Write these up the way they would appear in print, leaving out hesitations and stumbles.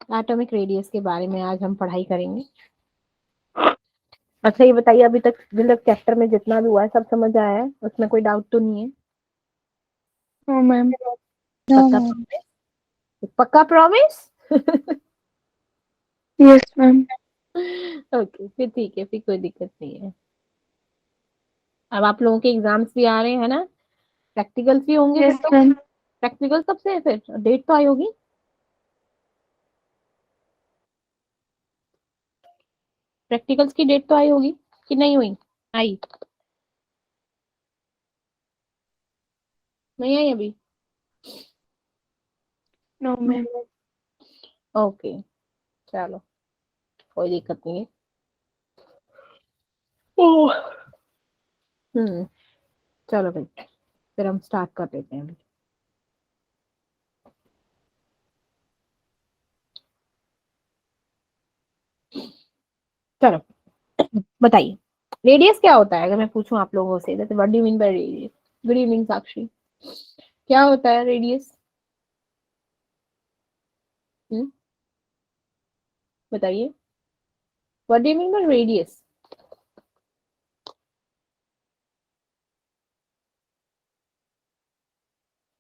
Atomic radius के बारे में आज हम पढ़ाई करेंगे। अच्छा ये बताइए, अभी तक मतलब चैप्टर में जितना भी हुआ है सब समझ आया है, उसमें कोई डाउट तो नहीं है? No ma'am. नो पक्का मैम। प्रॉमिस? पक्का प्रॉमिस? Yes ma'am. ओके फिर ठीक है, फिर कोई दिक्कत नहीं है। अब आप लोगों के एग्जाम्स भी आ रहे हैं ना, प्रैक्टिकल्स भी होंगे फिर यस तो। मैम। प्रैक्टिकल कब से है फिर? डेट तो आई होगी। प्रैक्टिकल्स की डेट तो आई होगी कि नहीं हुई? आई? नहीं आई अभी? No ma'am. ओके चलो, कोई दिक्कत नहीं है। ओह चलो भाई, फिर हम स्टार्ट कर देते हैं अभी। चलो बताइए, रेडियस क्या होता है? अगर मैं पूछूं आप लोगों से, जैसे what do you mean by radius? Good evening Sakshi. क्या होता है रेडियस? बताइए, what do you mean by radius?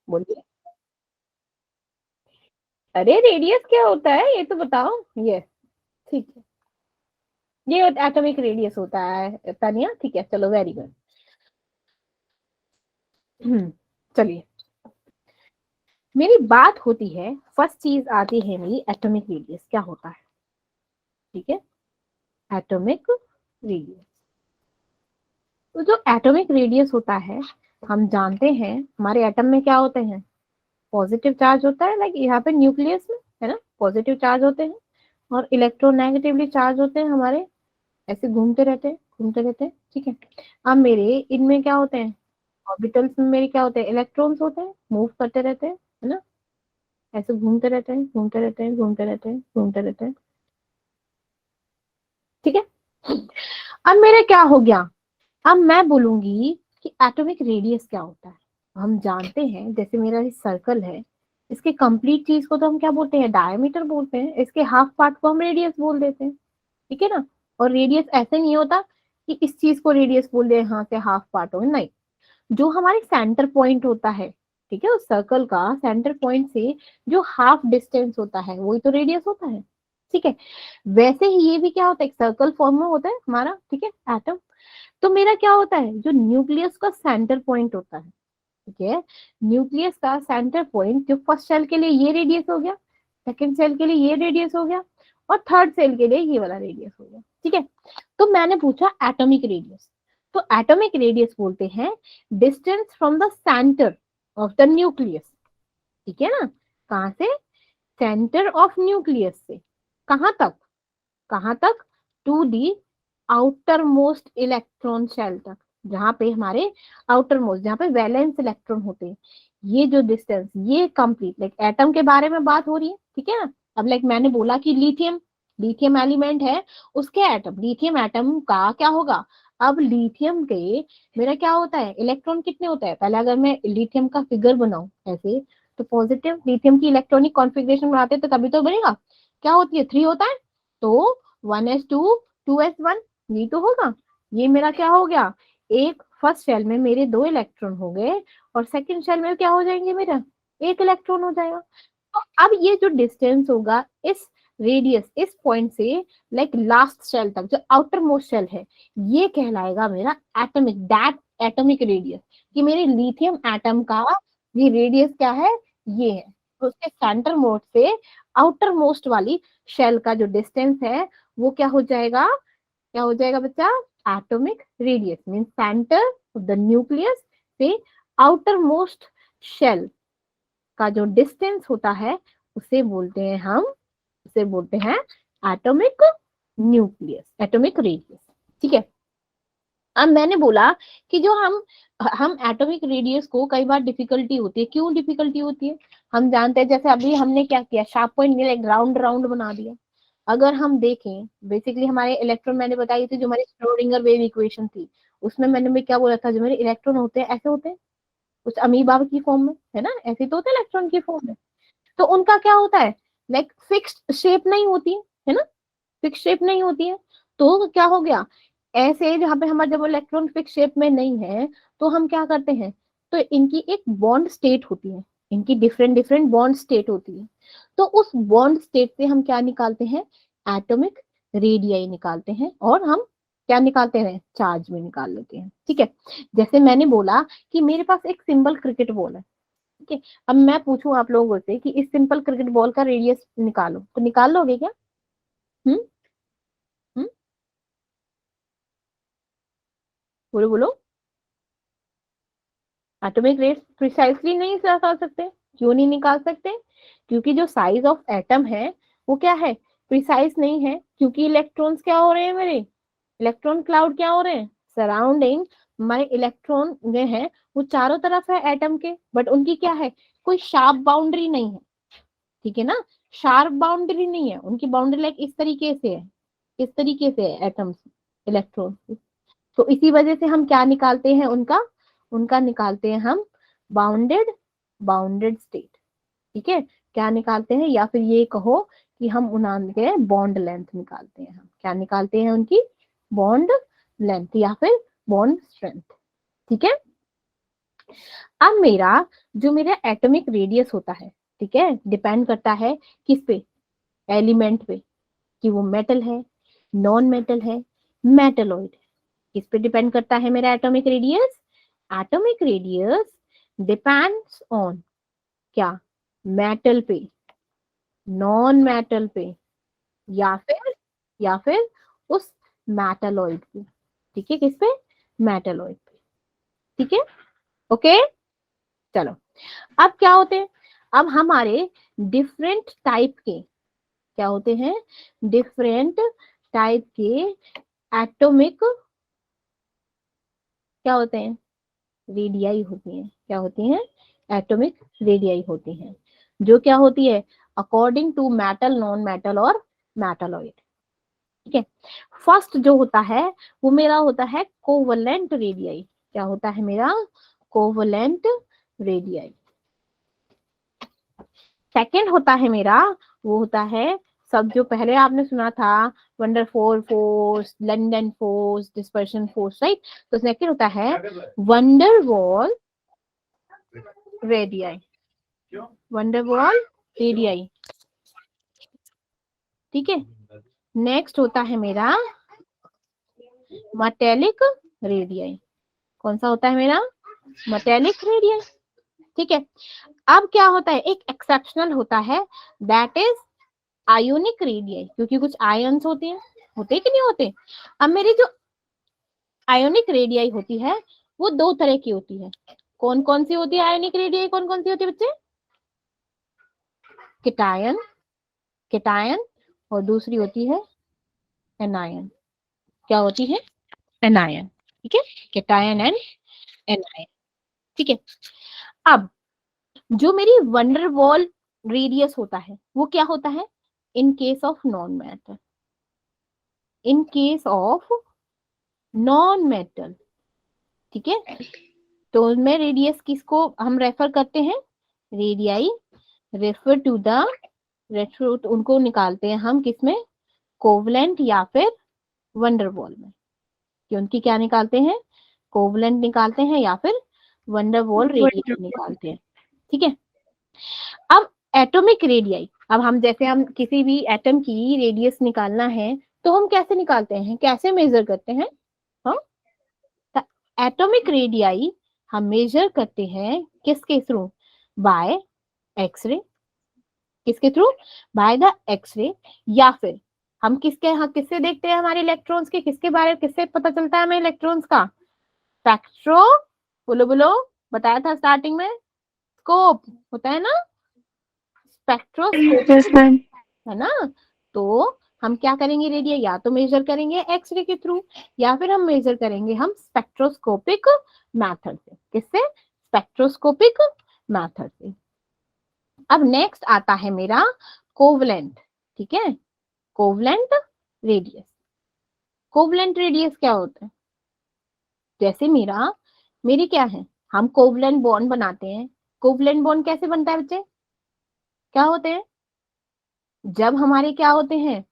बोलिए। अरे रेडियस क्या होता है ये तो बताओ। ये ठीक है, ये एटॉमिक रेडियस होता है तानिया, ठीक है चलो, वेरी गुड। चलिए, मेरी बात होती है, फर्स्ट चीज आती है मेरी एटॉमिक रेडियस क्या होता है। ठीक है, एटॉमिक रेडियस। तो जो एटॉमिक रेडियस होता है, हम जानते हैं हमारे एटम में क्या होते हैं, पॉजिटिव चार्ज होता है, लाइक यहाँ पे न्यूक्लियस में है ना, पॉजिटिव चार्ज होते हैं, और इलेक्ट्रोनेगेटिवली चार्ज होते हैं हमारे, ऐसे घूमते रहते हैं घूमते रहते हैं। ठीक है, अब मेरे इनमें क्या होते हैं, ऑर्बिटल्स में मेरे क्या होते हैं, इलेक्ट्रॉन्स होते हैं, मूव करते रहते हैं, है ना, ऐसे घूमते रहते हैं घूमते रहते हैं घूमते रहते हैं घूमते रहते हैं। ठीक है, अब मेरा क्या हो गया, अब मैं बोलूंगी कि एटॉमिक रेडियस क्या होता है। हम जानते हैं जैसे मेरा ये सर्कल है, इसके कंप्लीट चीज को तो हम क्या बोलते हैं, डायमीटर बोलते हैं, इसके हाफ पार्ट को हम रेडियस बोल देते हैं। ठीक है ना, और रेडियस ऐसे नहीं होता कि इस चीज को रेडियस बोल दे यहाँ से हाफ पार्ट हो, नहीं। जो हमारे सेंटर पॉइंट होता है, ठीक है, उस सर्कल का सेंटर पॉइंट से जो हाफ डिस्टेंस होता है वही तो रेडियस होता है। ठीक है, वैसे ही ये भी क्या होता है, एक सर्कल फॉर्म में होता है हमारा, ठीक है, एटम। तो मेरा क्या होता है, जो न्यूक्लियस का सेंटर पॉइंट होता है, ठीक है, न्यूक्लियस का सेंटर पॉइंट, जो फर्स्ट सेल के लिए ये रेडियस हो गया, सेकंड सेल के लिए ये रेडियस हो गया, और थर्ड सेल के लिए ये वाला रेडियस हो गया। ठीक है, तो मैंने पूछा एटॉमिक रेडियस, तो एटॉमिक रेडियस बोलते हैं distance from the centre of the nucleus. ठीक है ना, कहां से, सेंटर ऑफ न्यूक्लियस से कहां तक, कहां तक, to the outermost electron shell तक, जहां पे हमारे आउटर मोस्ट, जहां पे वैलेंस इलेक्ट्रॉन होते हैं, ये जो डिस्टेंस, ये कंप्लीट, लाइक एटम के बारे में बात हो रही है। ठीक है ना, अब लाइक मैंने बोला कि लिथियम, लिथियम एलिमेंट है, उसके एटम, लिथियम एटम का क्या होगा, अब लिथियम के मेरा क्या होता है, इलेक्ट्रॉन कितने होता है, पहले अगर मैं लिथियम का फिगर बनाऊं ऐसे, तो पॉजिटिव लिथियम की इलेक्ट्रॉनिक कॉन्फ़िगरेशन बनाते हैं तो कभी तो बनेगा, क्या होती है, 3 होता है, तो 1s2 2s1, ये तो होगा। ये मेरा क्या हो गया, एक फर्स्ट शेल में मेरे 2 इलेक्ट्रॉन हो गए, और सेकंड शेल में क्या हो जाएंगे, मेरा 1 इलेक्ट्रॉन हो जाएगा। तो अब ये जो डिस्टेंस होगा इस रेडियस, इस पॉइंट से लाइक लास्ट शेल तक, जो आउटर मोस्ट शेल है, ये कहलाएगा मेरा एटॉमिक, दैट एटॉमिक रेडियस, कि मेरे लिथियम एटम का ये रेडियस क्या है, ये है। तो उसके सेंटर मोड से आउटर मोस्ट वाली शेल का जो डिस्टेंस है वो क्या हो जाएगा, क्या हो जाएगा बच्चा, atomic radius mean centre of the nucleus से आउटर मोस्ट शेल का जो डिस्टेंस होता है, उसे बोलते हैं हम, उसे बोलते हैं एटॉमिक न्यूक्लियस, एटॉमिक रेडियस। ठीक है, अब मैंने बोला कि जो हम एटॉमिक रेडियस को कई बार डिफिकल्टी होती है, क्यों डिफिकल्टी होती है, हम जानते हैं, जैसे अभी हमने क्या किया, शार्प पॉइंट मिला, एक राउंड राउंड बना दिया। अगर हम देखें, बेसिकली हमारे इलेक्ट्रॉन, मैंने बताई थी जो हमारी श्रोडिंगर वेव इक्वेशन थी, उसमें मैंने भी क्या बोला था, जो मेरे इलेक्ट्रॉन होते हैं ऐसे होते हैं, कुछ अमीबा की फॉर्म में, है ना, ऐसे तो होते हैं इलेक्ट्रॉन की फॉर्म में। तो उनका क्या होता है, लाइक फिक्स्ड शेप नहीं होती है ना, फिक्स शेप नहीं होती है। तो क्या हो गया, ऐसे जहां पे हमारा जब इलेक्ट्रॉन फिक्स शेप में नहीं है तो हम क्या करते हैं, तो इनकी एक बॉन्ड स्टेट होती है, इनकी डिफरेंट डिफरेंट बॉन्ड स्टेट होती है। तो उस बॉन्ड स्टेट से हम क्या निकालते हैं, एटॉमिक रेडियाई निकालते हैं, और हम क्या निकालते हैं, चार्ज में निकाल लेते हैं। ठीक है, जैसे मैंने बोला कि मेरे पास एक सिंपल क्रिकेट बॉल है। ठीक है, अब मैं पूछूं आप लोगों से कि इस सिंपल क्रिकेट बॉल का रेडियस निकालो, तो निकाल लोगे क्या? हम्म हम्म बोलो बोलो। एटॉमिक रेट प्रिसाइसली नहीं निकाल सकते। क्यों नहीं निकाल सकते? क्योंकि जो साइज ऑफ एटम है वो क्या है, प्रिसाइज नहीं है, क्योंकि इलेक्ट्रॉन्स क्या हो रहे हैं मेरे, इलेक्ट्रॉन क्लाउड क्या हो रहे हैं सराउंडिंग माय इलेक्ट्रॉन जो है वो चारों तरफ है एटम के, बट उनकी क्या है, कोई शार्प बाउंड्री नहीं है। ठीक है ना, शार्प बाउंड्री नहीं है उनकी, बाउंड्री लाइक इस तरीके से है, इस तरीके से है एटम्स इलेक्ट्रॉन। तो इसी वजह से हम क्या निकालते हैं उनका, उनका निकालते हैं हम बाउंडेड, बाउंडेड स्टेट। ठीक है, क्या निकालते हैं, या फिर ये कहो कि हम उनके बॉन्ड लेंथ निकालते हैं, हम क्या निकालते हैं उनकी बॉन्ड लेंथ या फिर बॉन्ड स्ट्रेंथ। ठीक है, अब मेरा जो मेरा एटॉमिक रेडियस होता है, ठीक है, डिपेंड करता है किस पे, एलिमेंट पे, कि वो मेटल है, नॉन मेटल है, मेटलॉइड है। किस पे डिपेंड करता है मेरा atomic radius, atomic radius depends on क्या, मेटल पे, नॉन मेटल पे, या फिर उस मेटलॉइड पे। ठीक है, किस पे, मेटलॉइड पे। ठीक है, ओके, चलो। अब क्या होते हैं, अब हमारे डिफरेंट टाइप के क्या होते हैं, डिफरेंट टाइप के एटॉमिक क्या होते हैं, रेडियाई होती हैं। क्या होती हैं, एटॉमिक रेडियाई होती हैं, जो क्या होती है, according to metal, non metal और मेटलॉइड। ठीक है, फर्स्ट जो होता है वो मेरा होता है कोवलेंट रेडियाई। क्या होता है मेरा, कोवलेंट रेडियाई। सेकंड होता है मेरा, वो होता है सब जो पहले आपने सुना था, Van der Waals force, London force, dispersion force, right. तो सेकंड होता है वंडरवॉल रेडियाई, वंडरवॉल रेडियाई। ठीक है, नेक्स्ट होता है मेरा मेटेलिक रेडियाई। कौन सा होता है मेरा, मेटेलिक रेडियाई। ठीक है, अब क्या होता है, एक एक्सेप्शनल होता है, दैट इज आयोनिक रेडियाई, क्योंकि कुछ आयन्स होते कि नहीं होते। अब मेरी जो आयोनिक रेडियाई होती है वो दो तरह की होती है। कौन कौन सी होती है आयोनिक रेडियाई, कौन कौन सी होती है बच्चे, केटायन, केटायन, और दूसरी होती है एनायन। क्या होती है, एनायन। ठीक है, केटायन एंड एनायन। ठीक है, अब जो मेरी वंडरवॉल रेडियस होता है वो क्या होता है, in case of non metal, in case of non metal. ठीक है, तो उनमें रेडियस किसको हम रेफर करते हैं, radii refer to the, refer उनको निकालते हैं हम किसमें, कोवलेंट या फिर वंडरवॉल में। कि उनकी क्या निकालते हैं, कोवलेंट निकालते हैं या फिर वंडरवॉल रेडियाई निकालते हैं। ठीक है, अब एटॉमिक रेडियाई, अब हम जैसे हम किसी भी एटम की रेडियस निकालना है तो हम कैसे निकालते हैं, कैसे मेजर करते हैं, हाँ, एटॉमिक रेडियाई हम मेजर करते हैं किसके थ्रू, बाय एक्सरे, किसके थ्रू, बाय द एक्सरे, या फिर हम किसके, हाँ किससे देखते हैं हमारे इलेक्ट्रॉन्स के, किसके बारे, किससे पता चलता है हमें इलेक्ट्रॉन्स का, स्पेक्ट्रो, बोलो बोलो, बताया था स्टार्टिंग में, स्कोप होता है ना, स्पेक्ट्रोस्कोप, Yes, ma'am. है ना। तो हम क्या करेंगे, रेडिया या तो मेजर करेंगे एक्सरे के थ्रू, या फिर हम मेजर करेंगे हम स्पेक्ट्रोस्कोपिक मेथड से, किससे, स्पेक्ट्रोस्कोपिक मेथड से। अब नेक्स्ट आता है मेरा कोवलेंट। ठीक है, कोवलेंट रेडियस, कोवलेंट रेडियस क्या होता है, जैसे मेरा, मेरी क्या है, हम कोवलेंट बॉन्ड बनाते हैं। कोवलेंट बॉन्ड कैसे बनता है बच्चे, क्या होते हैं, जब हमारे क्या होते हैं,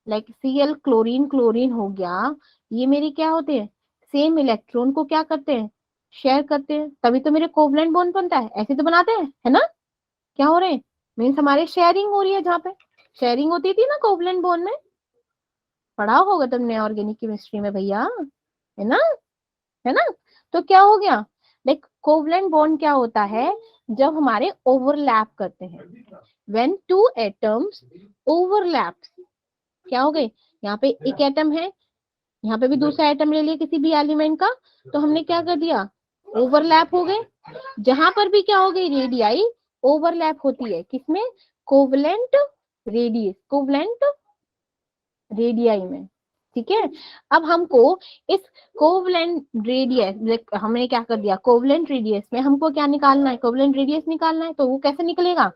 लाइक Cl क्लोरीन क्लोरीन हो गया, ये मेरे क्या होते हैं, सेम इलेक्ट्रॉन को क्या करते हैं, शेयर करते हैं, तभी तो मेरे कोवलेंट बॉन्ड बनता है, ऐसे तो बनाते हैं, है ना। क्या हो रहे हैं, मीन्स हमारे शेयरिंग हो रही है, जहाँ पे शेयरिंग होती थी ना कोवलेंट बॉन्ड में, पढ़ा होगा तुमने ऑर्गेनिक केमिस्ट्री में भैया, है ना, है ना। तो क्या हो गया, लाइक कोवलेंट बॉन्ड क्या होता है, जब हमारे ओवरलैप करते हैं, व्हेन टू एटम्स ओवरलैप, क्या हो गए, यहाँ पे एक एटम है, यहाँ पे भी दूसरा एटम ले लिया किसी भी एलिमेंट का, तो हमने क्या कर दिया, ओवरलैप हो गए, जहां पर भी क्या हो गई, रेडियाई ओवरलैप होती है, किसमें, कोवलेंट रेडियस, कोवलेंट रेडियाई में, ठीक है। अब हमको इस कोवलेंट रेडियस, हमने क्या कर दिया, कोवलेंट रेडियस में हमको क्या निकालना है, कोवलेंट रेडियस निकालना है, तो वो कैसे निकलेगा,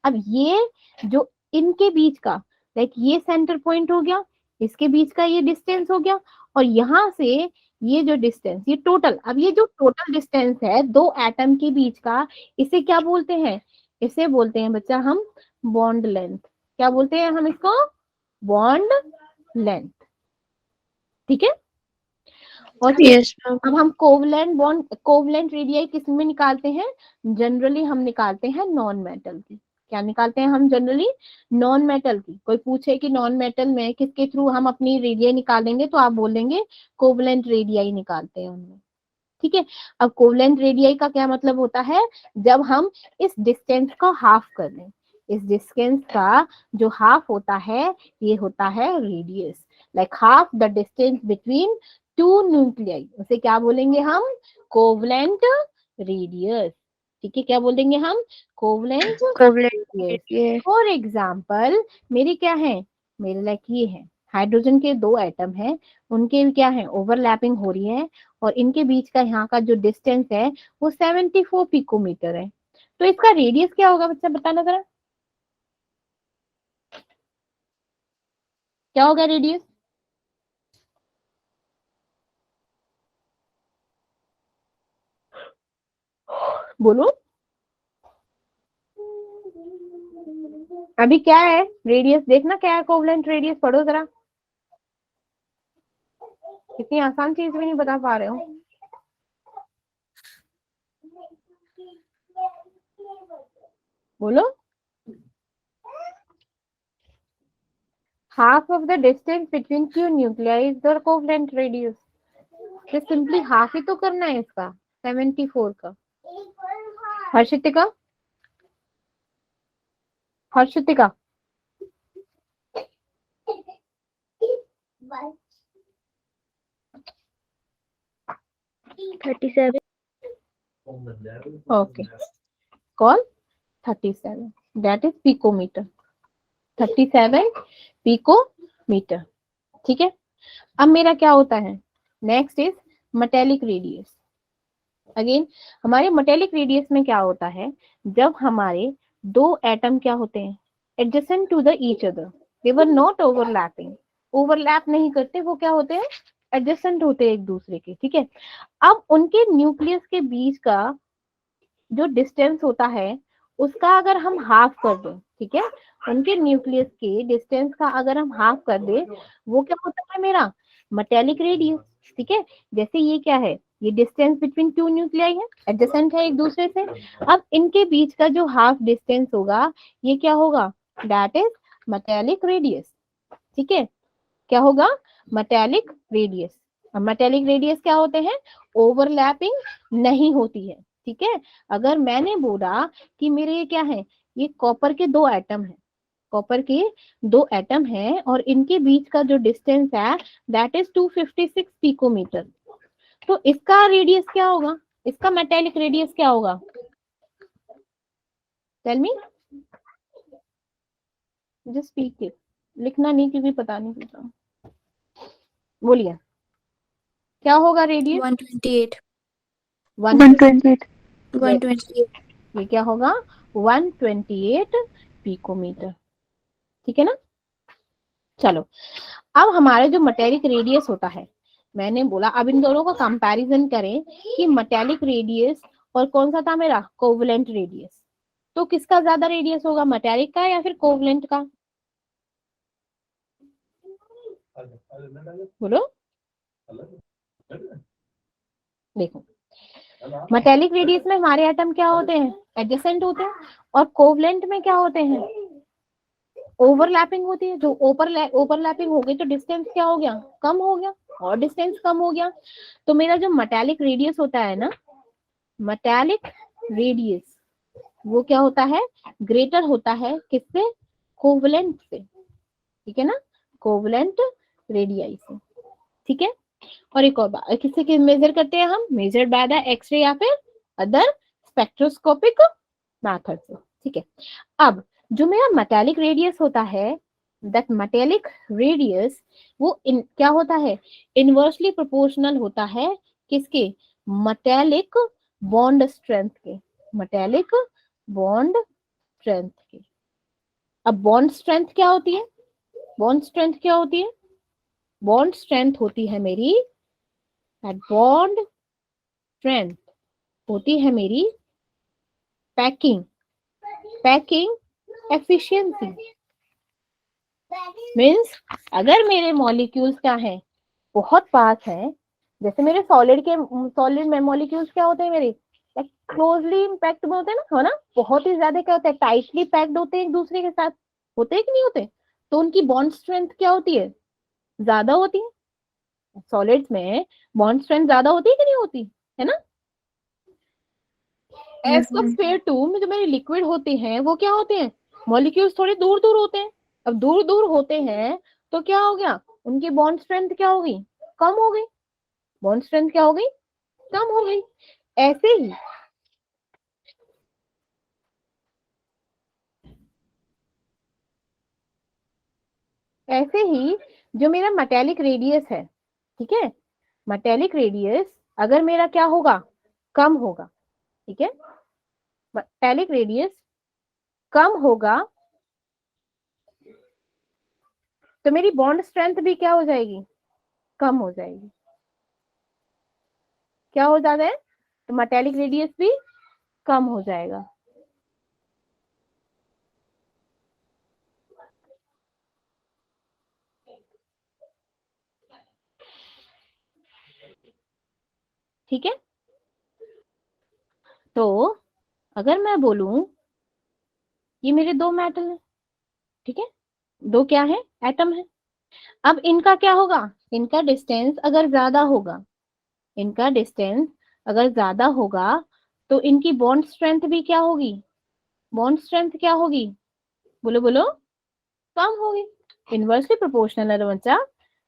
अब ये जो इनके बीच का, लाइक ये सेंटर पॉइंट हो गया, इसके बीच का ये डिस्टेंस हो गया, और यहां से ये जो डिस्टेंस, ये टोटल, अब ये जो टोटल डिस्टेंस है दो एटम के बीच का, इसे क्या बोलते हैं, इसे बोलते हैं बच्चा हम बॉन्ड लेंथ, क्या बोलते हैं हम इसको, बॉन्ड लेंथ, ठीक है। और यस मैम। अब हम कोवलेंट बॉन्ड, कोवलेंट रेडियाई किस में निकालते हैं, जनरली हम निकालते हैं नॉन मेटल की, क्या निकालते हैं हम जनरली, नॉन मेटल की। कोई पूछे कि नॉन मेटल में किसके थ्रू हम अपनी रेडियाई निकालेंगे, तो आप बोलेंगे कोवलेंट रेडियाई निकालते हैं उनमें, ठीक है। अब कोवलेंट रेडियाई का क्या मतलब होता है, जब हम इस डिस्टेंस का हाफ कर लें, इस डिस्टेंस का जो हाफ होता है, ये होता है radius, like half the distance between two nuclei, उसे क्या बोलेंगे हम, कोवलेंट रेडियस, ठीक है, क्या बोलेंगे हम, कोवलेंट रेडियस। ये फॉर एग्जाम्पल मेरे क्या है, मेरे लाइक ये है, हाइड्रोजन के दो एटम है, उनके क्या है, ओवरलैपिंग हो रही है, और इनके बीच का यहाँ का जो डिस्टेंस है वो 74 पिकोमीटर है, तो इसका रेडियस क्या होगा बच्चा, बताना जरा, क्या होगा रेडियस, बोलो, अभी क्या है रेडियस, देखना क्या है कोवलेंट रेडियस, पढ़ो जरा, इतनी आसान चीज भी नहीं बता पा रहे हो, बोलो, half of the distance between two nuclei is the covalent radius, तो सिंपली हाफ ही तो करना है इसका 74 का। Harshitika, Harshitika 37। Okay, call 37, that is picometer, 37 picometer, ठीक है। अब मेरा क्या होता है, next is metallic radius. Again हमारे मेटेलिक रेडियस में क्या होता है, जब हमारे दो एटम क्या होते हैं, adjacent to the each other, they were not overlapping, overlap नहीं करते, वो क्या होते हैं, एडजेसेंट होते हैं एक दूसरे के, ठीक है। अब उनके न्यूक्लियस के बीच का जो डिस्टेंस होता है, उसका अगर हम हाफ कर दें, ठीक है, उनके न्यूक्लियस के डिस्टेंस का अगर हम हाफ कर दें, वो क्या होता है मेरा मेटेलिक रेडियस, ठीक है। जैसे ये क्या है, ये डिस्टेंस बिटवीन टू न्यूक्लियाई है, एडजेसेंट है एक दूसरे से, अब इनके बीच का जो हाफ डिस्टेंस होगा, ये क्या होगा, दैट इज मेटेलिक रेडियस, ठीक है, क्या होगा, मेटेलिक रेडियस। अब मेटेलिक रेडियस क्या होते हैं, ओवरलैपिंग नहीं होती है, ठीक है। अगर मैंने बोला कि मेरे ये क्या है, ये कॉपर के दो एटम है, कॉपर के दो एटम है, और इनके बीच का जो डिस्टेंस है दैट इज 256 पिकोमीटर, तो इसका रेडियस क्या होगा, इसका मेटेलिक रेडियस क्या होगा, tell me, just speak it, लिखना नहीं क्योंकि पता नहीं चलता, बोलिए क्या होगा रेडियस, 128 128। 128 ये क्या होगा 128 पिकोमीटर, ठीक है ना। चलो अब हमारा जो मेटेलिक रेडियस होता है, मैंने बोला अब इन दोनों का कंपैरिजन करें कि मेटेलिक रेडियस और कौन सा था मेरा कोवलेंट रेडियस, तो किसका ज्यादा रेडियस होगा, मेटेलिक का या फिर कोवलेंट का, बोलो। देखो, मेटेलिक रेडियस में हमारे एटम क्या होते हैं, एडजेसेंट होते हैं, और कोवलेंट में क्या होते हैं, ओवरलैपिंग होती है। जो ओवरलैपिंग हो गई तो डिस्टेंस क्या हो गया, कम हो गया, और डिस्टेंस कम हो गया। तो मेरा जो मेटेलिक रेडियस होता है ना, मेटेलिक रेडियस, वो क्या होता है, ग्रेटर होता है किससे, कोवलेंट से, ठीक है ना, कोवलेंट रेडियाई से, ठीक है। और एक और बात, किससे मेजर करते हैं हम, मेजर्ड बाय द एक्सरे या फिर अदर स्पेक्ट्रोस्कोपिक मेथड से, ठीक है। अब जो मेरा मेटेलिक रेडियस होता है, दैट मेटेलिक रेडियस, वो क्या होता है, इनवर्सली प्रोपोर्शनल होता है किसके, मेटेलिक बॉन्ड स्ट्रेंथ के, मेटेलिक बॉन्ड स्ट्रेंथ के। अब बॉन्ड स्ट्रेंथ क्या होती है, बॉन्ड स्ट्रेंथ क्या होती है, बॉन्ड स्ट्रेंथ होती है मेरी, बॉन्ड स्ट्रेंथ होती है मेरी पैकिंग, पैकिंग एफिशिएंसी। मीन्स अगर मेरे मॉलिक्यूल्स क्या हैं, बहुत पास है, जैसे मेरे सॉलिड में मॉलिक्यूल्स क्या होते हैं मेरे, क्लोजली इम्पैक्ट में होते हैं ना, है ना, बहुत ही ज्यादा क्या होता है, टाइटली पैक्ड होते हैं एक दूसरे के साथ, होते हैं कि नहीं होते, तो उनकी बॉन्ड स्ट्रेंथ क्या होती है, ज्यादा होती है। सॉलिड्स में बॉन्ड स्ट्रेंथ ज्यादा होती है कि नहीं होती, है ना, एज कंपेयर टू में जो मेरे लिक्विड होते हैं वो क्या होते हैं, मॉलिक्यूल्स थोड़े दूर दूर होते हैं। अब दूर दूर होते हैं तो क्या हो गया, उनकी बॉन्ड स्ट्रेंथ क्या हो गई, कम हो गई, बॉन्ड स्ट्रेंथ क्या हो गई, कम हो गई। ऐसे ही ऐसे ही जो मेरा मेटेलिक रेडियस है, ठीक है, मेटेलिक रेडियस अगर मेरा क्या होगा, कम होगा, ठीक है, मेटेलिक रेडियस कम होगा तो मेरी बॉन्ड स्ट्रेंथ भी क्या हो जाएगी, कम हो जाएगी। क्या हो जाता है, तो मेटेलिक रेडियस भी कम हो जाएगा। ठीक है, तो अगर मैं बोलूं ये मेरे दो मेटल है, ठीक है, दो क्या है, एटम है। अब इनका क्या होगा, इनका डिस्टेंस अगर ज्यादा होगा, इनका डिस्टेंस अगर ज्यादा होगा तो इनकी बॉन्ड स्ट्रेंथ भी क्या होगी, बॉन्ड स्ट्रेंथ क्या होगी, बोलो बोलो, कम होगी। इनवर्सली प्रोपोर्शनल है तो बच्चा,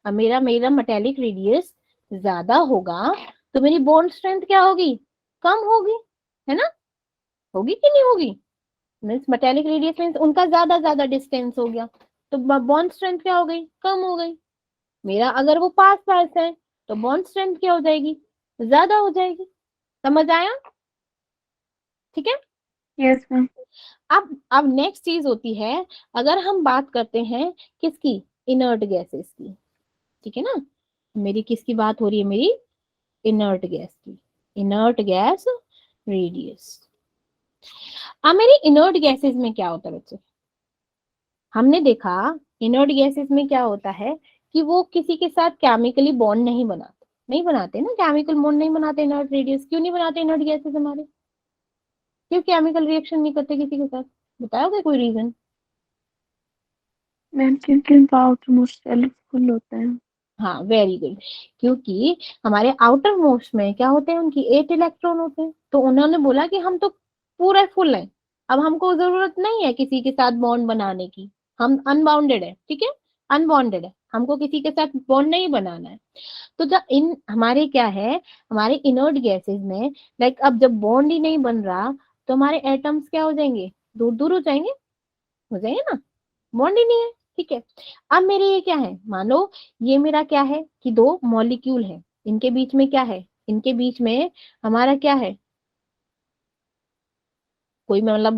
अब मेरा मेरा मेटेलिक रेडियस ज्यादा होगा तो मेरी बॉन्ड स्ट्रेंथ क्या होगी, कम होगी, है ना, होगी कि नहीं होगी। मीन्स मेटेलिक रेडियस मीन्स उनका ज्यादा ज्यादा डिस्टेंस हो गया तो बॉन्ड स्ट्रेंथ क्या हो गई, कम हो गई। मेरा अगर वो पास पास है तो बॉन्ड स्ट्रेंथ क्या हो जाएगी, ज्यादा हो जाएगी। समझ आया, ठीक है। Yes ma'am. अब नेक्स्ट चीज होती है, अगर हम बात करते हैं किसकी, इनर्ट गैसेस की, ठीक है ना, मेरी किसकी बात हो रही है, मेरी इनर्ट गैस की, इनर्ट गैस रेडियस। अब मेरी इनर्ट गैसेस में क्या होता है बच्चे, हमने देखा इनर्ट गैसेस में क्या होता है कि वो किसी के साथ केमिकली बॉन्ड नहीं बनाते, नहीं बनाते ना, केमिकल बॉन्ड नहीं बनाते इनर्ट रेडियस, क्यों नहीं बनाते इनर्ट गैसेस हमारे, क्यों केमिकल रिएक्शन नहीं करते किसी के साथ, बताओगे कोई रीजन। मैम क्योंकि उनका आउटर मोस्ट शेल फुल होता है। हाँ, वेरी गुड, क्योंकि हमारे आउटर मोस्ट में क्या होते हैं, उनकी 8 इलेक्ट्रॉन होते हैं, तो उन्होंने बोला कि हम तो पूरा फुल है, अब हमको जरूरत नहीं है किसी के साथ बॉन्ड बनाने की, हम अनबाउंडेड है, ठीक है, अनबॉन्डेड है, हमको किसी के साथ बॉन्ड नहीं बनाना है। तो जब इन हमारे क्या है, हमारे इनर्ट गैसेस में, लाइक अब जब बॉन्ड ही नहीं बन रहा तो हमारे एटम्स क्या हो जाएंगे, दूर दूर हो जाएंगे ना, बॉन्ड ही नहीं है, ठीक है। अब मेरे ये क्या है, मान लो ये मेरा क्या है कि दो मॉलिक्यूल है, इनके बीच में क्या है, इनके बीच में हमारा क्या है, कोई मतलब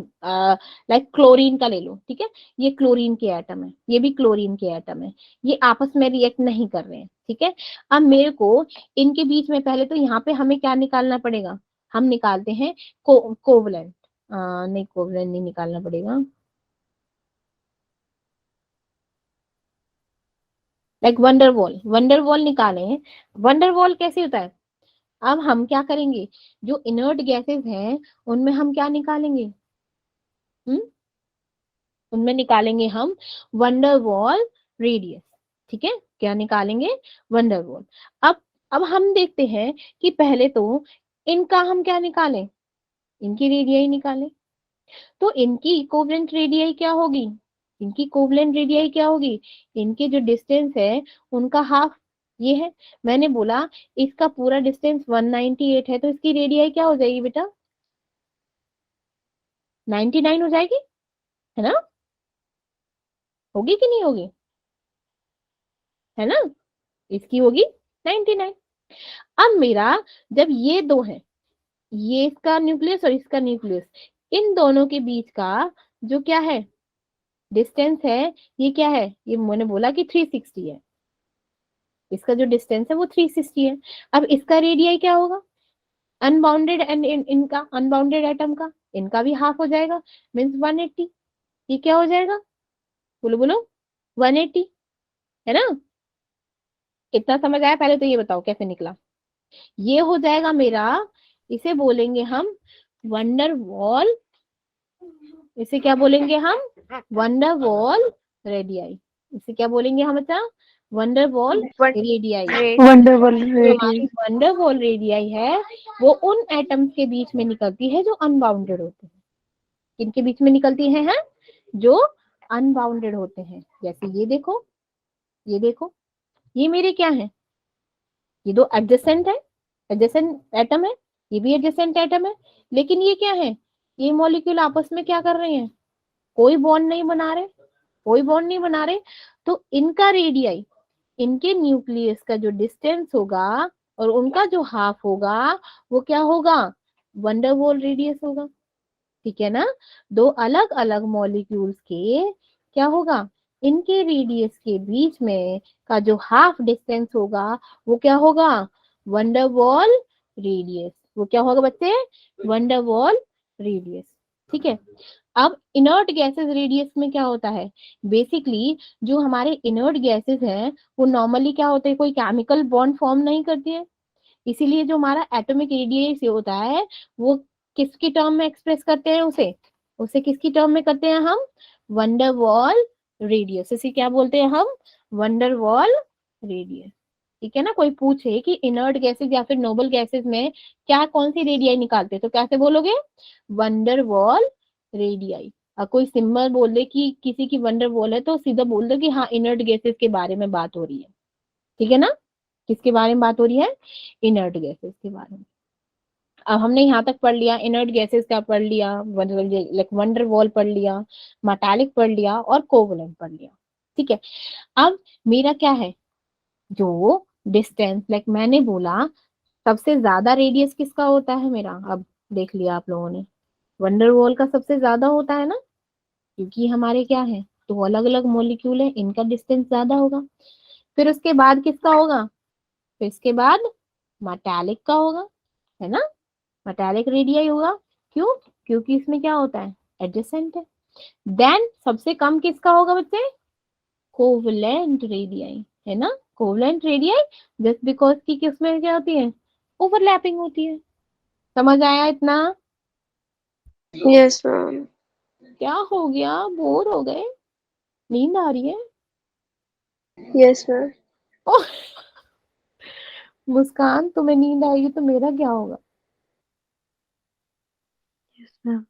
लाइक क्लोरीन का ले लो, ठीक है, ये क्लोरीन के एटम है, ये भी क्लोरीन के एटम है, ये आपस में रिएक्ट नहीं कर रहे हैं, ठीक है। अब मेरे को इनके बीच में पहले तो यहाँ पे हमें क्या निकालना पड़ेगा, हम निकालते हैं कोवलेंट, नहीं कोवलेंट नहीं निकालना पड़ेगा, लाइक वंडर वॉल निकाले हैं। वंडर वॉल कैसे होता है? अब हम क्या करेंगे, जो इनर्ट गैसेस हैं उनमें हम क्या निकालेंगे, हम्म उनमें निकालेंगे हम वंडर वॉल रेडियस। ठीक है, क्या निकालेंगे, वंडर वॉल। अब हम देखते हैं कि पहले तो इनका हम क्या निकालें, इनकी रेडियाई निकालें। तो इनकी इक्विवेलेंट रेडियाई क्या होगी, इनकी इक्विवेलेंट रेडियाई क्या होगी, इनके जो डिस्टेंस है उनका हाफ ये है। मैंने बोला इसका पूरा डिस्टेंस 198 है, तो इसकी रेडियाई क्या हो जाएगी बेटा, 99 हो जाएगी, है ना, होगी कि नहीं होगी, है ना, इसकी होगी 99। अब मेरा जब ये दो है, ये इसका न्यूक्लियस और इसका न्यूक्लियस, इन दोनों के बीच का जो क्या है डिस्टेंस है, ये क्या है, ये मैंने बोला कि 360 है, इसका जो डिस्टेंस है वो 360 है। अब इसका रेडियस क्या होगा, अनबाउंडेड एंड इनका अनबाउंडेड एटम का, इनका भी हाफ हो जाएगा, मीन्स 180। ये क्या हो जाएगा, बोलो बोलो, 180, है ना। इतना समझ आया, पहले तो ये बताओ कैसे निकला। ये हो जाएगा मेरा, इसे बोलेंगे हम वंडर वॉल, इसे क्या बोलेंगे हम, वंडर वॉल रेडियाई। इसे क्या बोलेंगे हम बच्चा, वंडर वॉल रेडियाई। वंडरवल जो हमारी रेडियस। वंडर वॉल रेडियाई है वो उन एटम्स के बीच में निकलती है जो अनबाउंडेड होते हैं। किनके बीच में निकलती है, जो अनबाउंडेड होते हैं। जैसे ये देखो, ये देखो, ये मेरे क्या है, ये दो एडजेसेंट है, एडजेसेंट एटम है, ये भी एडजेसेंट एटम है। लेकिन ये क्या है, ये मॉलिक्यूल आपस में क्या कर रहे हैं, कोई बॉन्ड नहीं बना रहे, कोई बॉन्ड नहीं बना रहे। तो इनका रेडियाई, इनके न्यूक्लियस का जो डिस्टेंस होगा और उनका जो हाफ होगा वो क्या होगा, वंडरवॉल रेडियस होगा। ठीक है ना, दो अलग अलग मॉलिक्यूल्स के क्या होगा, इनके रेडियस के बीच में का जो हाफ डिस्टेंस होगा वो क्या होगा, वंडरवॉल रेडियस। वो क्या होगा बच्चे, वंडरवॉल रेडियस। ठीक है। अब इनर्ट गैसेस रेडियस में क्या होता है, बेसिकली जो हमारे इनर्ट गैसेस हैं वो नॉर्मली क्या होते हैं, कोई केमिकल बॉन्ड फॉर्म नहीं करती है। इसीलिए जो हमारा एटॉमिक रेडियस होता है वो किसकी टर्म में एक्सप्रेस करते हैं, उसे उसे किसकी टर्म में करते हैं हम, वंडर वॉल रेडियस। इसे क्या बोलते हैं हम, वंडर वॉल रेडियस। ठीक है ना, कोई पूछे कि इनर्ट गैसेस या फिर नोबल गैसेस में क्या कौन सी रेडियाई निकालते हैं तो कैसे बोलोगे, वंडर वॉल रेडियाई। और कोई सिंबल बोल दे कि किसी की वंडर वॉल है तो सीधा बोल दो कि हाँ इनर्ट गैसेस के बारे में बात हो रही है। ठीक है ना, किसके बारे में बात हो रही है, इनर्ट गैसेस के बारे में। अब हमने यहाँ तक पढ़ लिया, इनर्ट गैसेस का पढ़ लिया, लाइक वंडर वॉल पढ़ लिया, मेटालिक पढ़ लिया और कोवलेंट पढ़ लिया। ठीक है। अब मेरा क्या है, जो डिस्टेंस लाइक मैंने बोला सबसे ज्यादा रेडियस किसका होता है मेरा, अब देख लिया आप लोगों ने, वंडर वॉल का सबसे ज्यादा होता है ना, क्योंकि हमारे क्या है, तो अलग अलग मॉलिक्यूल है, इनका डिस्टेंस ज्यादा होगा। फिर उसके बाद किसका होगा, फिर इसके बाद मेटालिक का होगा, है ना, मेटालिक रेडियाई होगा। क्यों, क्योंकि इसमें क्या होता है, एडजेसेंट है। देन सबसे कम किसका होगा बच्चे, कोवलेंट रेडियाई, है ना, कोवलेंट रेडियाई, जस्ट बिकॉज की उसमें क्या होती है, ओवरलैपिंग होती है। समझ आया इतना, यस मैम। क्या हो गया, बोर हो गए, नींद आ रही है। Yes ma'am. ओह, मुस्कान तुम्हें नींद आएगी तो मेरा क्या होगा। Yes ma'am.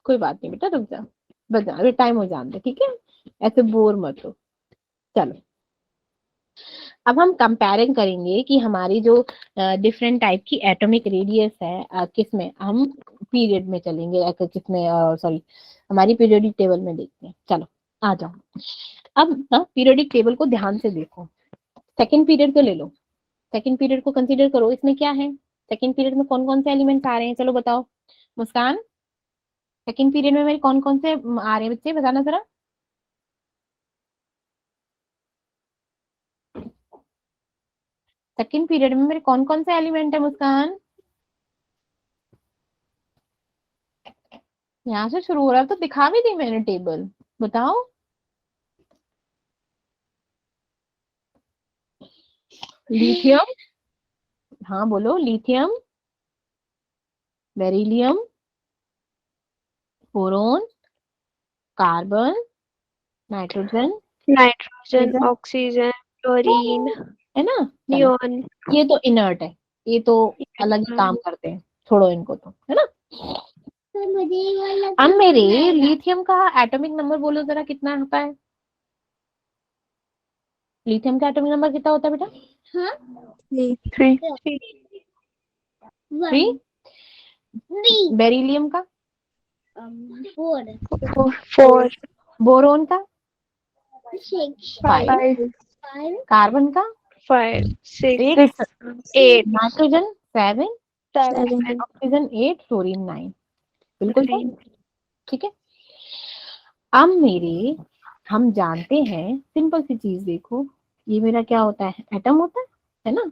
कोई बात नहीं बेटा, रुक जा, बजा अभी टाइम हो जाने दे, ठीक है, ऐसे बोर मत हो। चलो, अब हम कंपेयरिंग करेंगे कि हमारी जो डिफरेंट टाइप की एटॉमिक रेडियस है किसमें, हम पीरियड में चलेंगे किसमें, सॉरी हमारी पीरियोडिक टेबल में देखते हैं। चलो आ जाओ। अब पीरियोडिक टेबल को ध्यान से देखो, सेकंड पीरियड को ले लो, सेकंड पीरियड को कंसीडर करो, इसमें क्या है, सेकंड पीरियड में कौन कौन से एलिमेंट्स आ रहे हैं, चलो बताओ। मुस्कान, सेकंड पीरियड में मेरे कौन कौन से आ रहे हैं बच्चे, बताना जरा। सेकंड पीरियड में मेरे कौन कौन से एलिमेंट है मुस्कान, यहाँ से शुरू हो रहा है तो दिखा भी दी मैंने टेबल, बताओ। लिथियम, हाँ बोलो, lithium, beryllium, boron, carbon, nitrogen, nitrogen, oxygen, oxygen, fluorine, है ना। चलो, नियोन। ये तो इनर्ट है, ये तो अलग ही काम मैम। करते हैं, छोड़ो इनको तो, है ना। अब मेरे लिथियम का एटॉमिक नंबर बोलो जरा, कितना होता है? लिथियम का एटॉमिक नंबर कितना होता है बेटा? 3। 3। बेरिलियम का? 4। बोरोन का? 5। 5। कार्बन का? 5। 6। 6। 8। नाइट्रोजन 7। 7। ऑक्सीजन 8। फ्लोरीन 9। बिल्कुल सही, ठीक है। अब मेरे, हम जानते हैं सिंपल सी चीज, देखो ये मेरा क्या होता है? एटम होता है ना।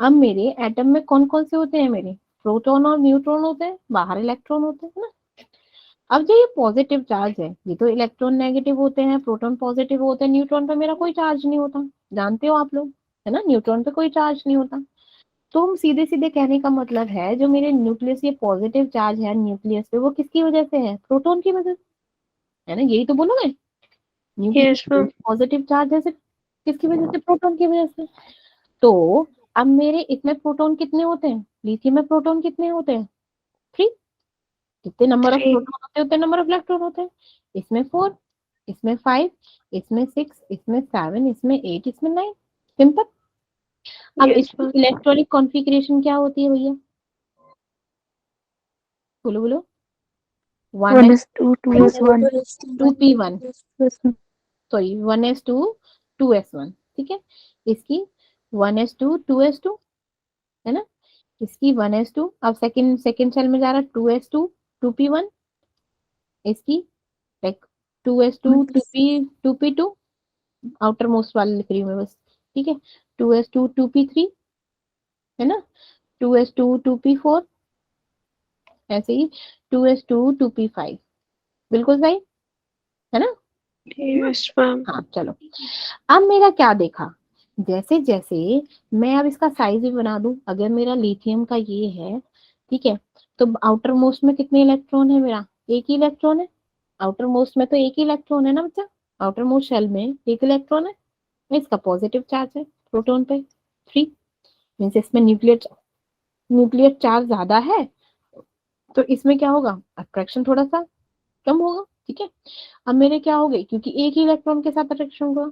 अब मेरे एटम में कौन कौन से होते हैं? मेरे प्रोटॉन और न्यूट्रॉन होते हैं, बाहर इलेक्ट्रॉन होते हैं ना। अब जो ये पॉजिटिव चार्ज है, ये तो इलेक्ट्रॉन नेगेटिव होते हैं, प्रोटॉन पॉजिटिव होते हैं, न्यूट्रॉन पे मेरा कोई चार्ज नहीं होता, जानते हो आप लोग, है ना। न्यूट्रॉन पे कोई चार्ज नहीं होता। तो हम सीधे सीधे कहने का मतलब है, जो मेरे न्यूक्लियस, ये पॉजिटिव चार्ज है न्यूक्लियस पे, वो किसकी वजह से है? प्रोटॉन की वजह से, है ना। यही तो बोलोगे, nucleus yes ma'am. Positive charge है सिर्फ किसकी वजह से? प्रोटॉन की वजह से। तो अब मेरे इसमें प्रोटॉन कितने होते हैं? लिथियम में प्रोटॉन कितने होते हैं? 3। जितने नंबर ऑफ 3। प्रोटॉन होते हैं उतने नंबर ऑफ इलेक्ट्रॉन होते हैं। इसमें 4, इसमें 5, इसमें 6, इसमें 7, इसमें 8, इसमें 9। सिंपल। अब यस इसकी मैम। इलेक्ट्रॉनिक कॉन्फ़िगरेशन क्या होती है भैया? बोलो बोलो। 1 1 S is 2, 2 is 1। 2p1, Yes ma'am। Sorry 1s2 2s1, ठीक है। इसकी 1s2 2s2, है ना। इसकी 1s2, अब सेकंड सेकंड सेल में जा रहा है 2s2 2p1। इसकी like 2s2 2p2, outer most वाले लिख रही हूँ मैं बस, ठीक है। 2s2 2p3, है ना। 2s2 2p4, ऐसे ही 2s2 2p5। बिल्कुल सही, है ना। Yes ma'am. हाँ चलो, अब मेरा क्या देखा, जैसे जैसे मैं अब इसका साइज भी बना दूं, अगर मेरा लिथियम का ये है, ठीक है, तो आउटर मोस्ट में कितने इलेक्ट्रॉन है? मेरा एक ही इलेक्ट्रॉन है। आउटर मोस्ट में तो एक ही इलेक्ट्रॉन है ना बच्चा, आउटर मोस्ट शेल में एक इलेक्ट्रॉन है। इसका पॉजिटिव चार्ज है प्रोटॉन पे 3, मीन्स इसमें न्यूक्लियर न्यूक्लियर चार्ज ज्यादा है, तो इसमें क्या होगा? अट्रैक्शन थोड़ा सा कम होगा, ठीक है। अब मेरे क्या हो गए, क्योंकि एक ही इलेक्ट्रॉन के साथ अट्रैक्शन होगा।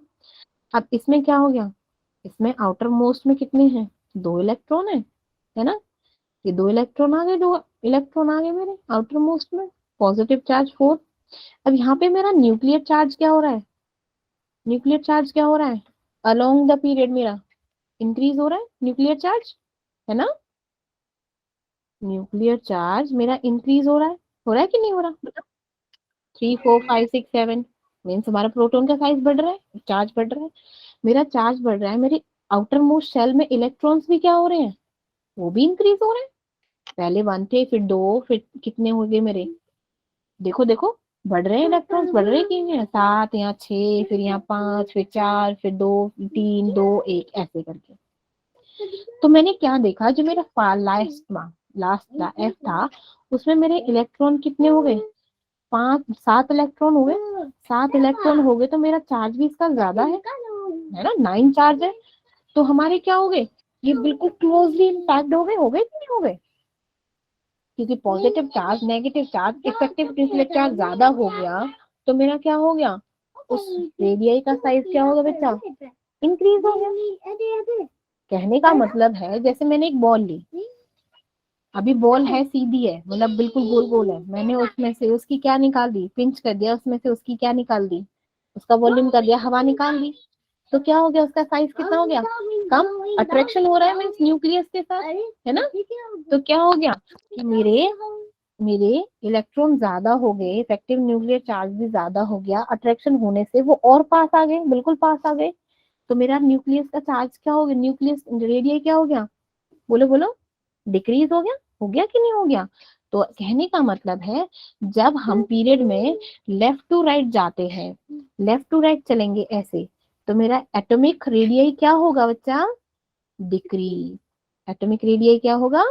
अब इसमें क्या हो गया, इसमें आउटर मोस्ट में कितने हैं? 2 इलेक्ट्रॉन है ना। ये 2 इलेक्ट्रॉन आ गए, 2 इलेक्ट्रॉन आ गए मेरे आउटर मोस्ट में, पॉजिटिव चार्ज 4। अब यहाँ पे मेरा न्यूक्लियर चार्ज क्या हो रहा है? न्यूक्लियर चार्ज क्या हो रहा है? अलोंग द पीरियड मेरा इंक्रीज हो रहा है न्यूक्लियर चार्ज, है ना। न्यूक्लियर चार्ज मेरा इंक्रीज हो रहा है कि नहीं हो रहा? बताओ। 3 4 5 6 7, मीन्स हमारा प्रोटॉन का साइज बढ़ रहा है, चार्ज बढ़ रहा है, मेरा चार्ज बढ़ रहा है। मेरे आउटर मोस्ट शेल में इलेक्ट्रॉन्स भी क्या हो रहे हैं? वो भी इंक्रीज हो रहे हैं। पहले 1 थे, फिर 2, फिर कितने हो गए मेरे? देखो देखो, बढ़ रहे हैं इलेक्ट्रॉन्स, बढ़ रहे कि नहीं है? 7, यहाँ 6, फिर यहाँ 5, फिर 4, फिर 2 3 2 1, ऐसे करके। तो मैंने क्या देखा, जो मेरा लास्ट एफ था, उसमें मेरे इलेक्ट्रॉन कितने हो गए? 5 7 इलेक्ट्रॉन हुए। 7 इलेक्ट्रॉन हो गए तो मेरा चार्ज भी इसका ज्यादा है ना, 9 चार्ज है। तो हमारे क्या हो गए, ये बिल्कुल क्लोजली इम्पैक्ट हो गए कि नहीं हो गए? क्योंकि positive charge negative charge effective nuclear charge ज्यादा हो गया, तो मेरा क्या हो गया, उस रेडियस का साइज क्या होगा बच्चा? इंक्रीज हो गया। कहने का मतलब है, जैसे मैंने एक बॉल ली, अभी बॉल है सीधी है, मतलब बिल्कुल गोल गोल है, मैंने उसमें से उसकी क्या निकाल दी? पिंच कर दिया, उसमें से उसकी क्या निकाल दी? उसका वॉल्यूम कर दिया, हवा निकाल दी। तो क्या हो गया, उसका साइज कितना हो गया? कम। अट्रैक्शन हो रहा है मीन्स न्यूक्लियस के साथ, है ना। तो क्या हो गया कि मेरे मेरे इलेक्ट्रॉन ज्यादा हो गए, इफेक्टिव न्यूक्लियर चार्ज भी ज्यादा हो गया, अट्रैक्शन होने से वो और पास आ गए, बिल्कुल पास आ गए। तो मेरा न्यूक्लियस का चार्ज क्या हो गया, न्यूक्लियस रेडियस क्या हो गया? बोलो बोलो, डिक्रीज हो गया कि नहीं हो गया? तो कहने का मतलब है, जब हम पीरियड में लेफ्ट टू राइट जाते हैं, लेफ्ट टू राइट चलेंगे ऐसे, तो मेरा एटॉमिक रेडियस क्या होगा बच्चा? डिक्रीज। एटॉमिक रेडियस क्या होगा?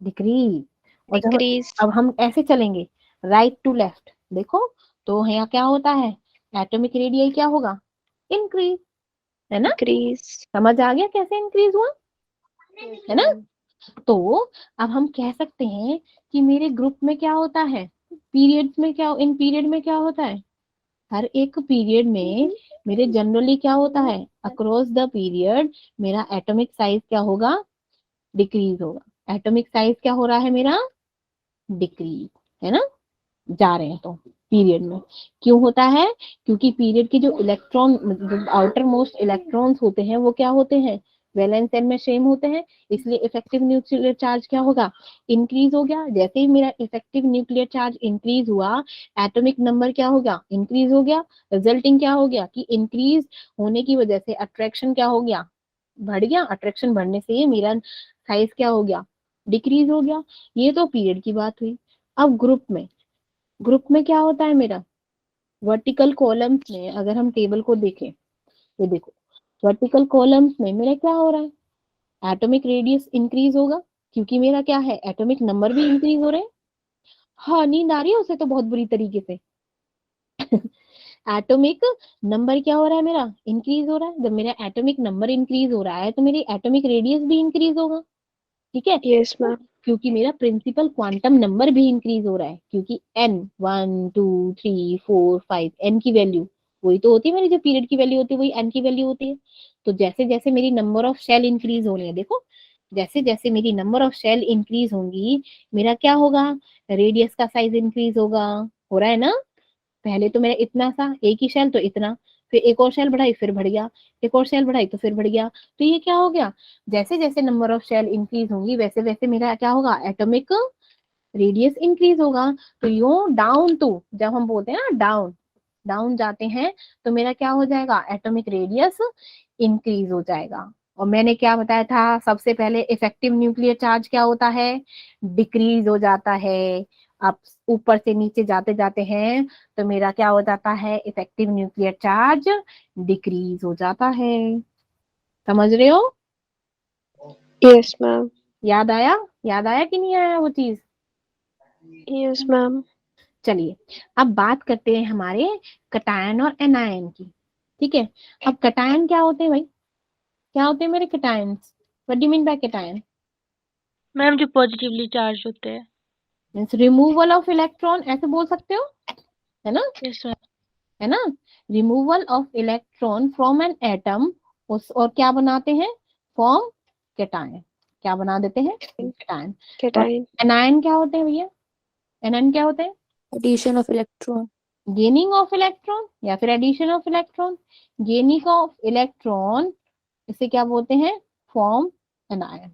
डिक्रीज। और जब Decrease. अब हम ऐसे चलेंगे राइट टू लेफ्ट, देखो तो यहाँ क्या होता है? एटॉमिक रेडियस क्या होगा? इंक्रीज, है ना? Decrease. समझ आ गया कैसे इंक्रीज हुआ, Yes, है ना? ma'am. तो अब हम कह सकते हैं कि मेरे ग्रुप में क्या होता है, पीरियड्स में क्या, इन पीरियड में क्या होता है, हर एक पीरियड में मेरे जनरली क्या होता है, अक्रॉस द पीरियड मेरा एटॉमिक साइज क्या होगा? डिक्रीज होगा। एटॉमिक साइज क्या हो रहा है मेरा? डिक्रीज, है ना? जा रहे हैं तो पीरियड में क्यों होता है? क्योंकि पीरियड के जो इलेक्ट्रॉन, जो आउटर मोस्ट इलेक्ट्रॉन्स होते हैं वो क्या होते हैं? वैलेंस शेल में सेम होते हैं, इसलिए इफेक्टिव न्यूक्लियर चार्ज क्या होगा? इंक्रीज हो गया। जैसे ही मेरा इफेक्टिव न्यूक्लियर चार्ज इंक्रीज हुआ, एटॉमिक नंबर क्या होगा? इंक्रीज हो गया। रिजल्टिंग क्या हो गया कि इंक्रीज होने की वजह से अट्रैक्शन क्या हो गया? बढ़ गया। अट्रैक्शन बढ़ने से मेरा साइज क्या हो गया? डिक्रीज हो गया। ये तो पीरियड की बात हुई। अब ग्रुप में, ग्रुप में क्या होता है मेरा? वर्टिकल कॉलम्स में अगर हम टेबल को देखें, ये देखो वर्टिकल कॉलम्स में मेरा क्या हो रहा है? एटॉमिक रेडियस इंक्रीज होगा, क्योंकि मेरा क्या है? एटॉमिक नंबर भी इंक्रीज हो रहे हैं। हाँ, नींद आ रही है उसे तो बहुत बुरी तरीके से। एटॉमिक नंबर क्या हो रहा है मेरा? इंक्रीज हो रहा है। जब मेरा एटॉमिक नंबर इंक्रीज हो रहा है तो मेरी एटॉमिक रेडियस भी इंक्रीज होगा, ठीक है? Yes, ma'am. क्योंकि मेरा प्रिंसिपल क्वांटम नंबर भी इंक्रीज हो रहा है, क्योंकि एन 1 2 3 4 5 एन की वैल्यू वही तो होती है मेरी, जो पीरियड की वैल्यू होती है वही एन की वैल्यू होती है। तो जैसे जैसे मेरी नंबर ऑफ शेल इंक्रीज हो रही है, देखो जैसे जैसे मेरी नंबर ऑफ शेल इंक्रीज होंगी, मेरा क्या होगा? रेडियस का साइज इंक्रीज होगा। हो रहा है ना? पहले तो मेरा इतना सा एक ही शेल तो इतना, फिर एक और शेल बढ़ाई फिर बढ़ गया, एक और शेल बढ़ाई तो फिर बढ़ गया। तो ये क्या हो गया? जैसे जैसे नंबर ऑफ शेल इंक्रीज होंगी वैसे वैसे मेरा क्या होगा? एटॉमिक रेडियस इंक्रीज होगा। तो यो डाउन टू, जब हम बोलते हैं ना डाउन, डाउन जाते हैं तो मेरा क्या हो जाएगा? एटॉमिक रेडियस इंक्रीज हो जाएगा। और मैंने क्या बताया था सबसे पहले? इफेक्टिव न्यूक्लियर चार्ज क्या होता है? डिक्रीज हो जाता है। आप ऊपर से नीचे जाते जाते हैं तो मेरा क्या हो जाता है? इफेक्टिव न्यूक्लियर चार्ज डिक्रीज हो जाता है। समझ रहे हो? Yes, ma'am. याद आया? याद आया कि नहीं आया वो चीज? Yes, ma'am. चलिए अब बात करते हैं हमारे कटायन और एनायन की, ठीक है? अब कटायन क्या होते हैं भाई? क्या होते हैं मेरे cations? What do you mean bye cation? Ma'am जो पॉजिटिवली चार्ज होते हैं। मीन्स रिमूवल ऑफ इलेक्ट्रॉन, ऐसे बोल सकते हो, है ना? Yes ma'am. है ना? Removal of electron from an atom, उस और क्या बनाते हैं? Form cation. क्या बना देते हैं? कैटायन। और Cation. एनायन क्या होते हैं भैया? एनायन क्या होते हैं? Addition of electron. Gaining of electron या फिर addition of electron. Gaining of electron, इसे क्या बोलते हैं? Form anion.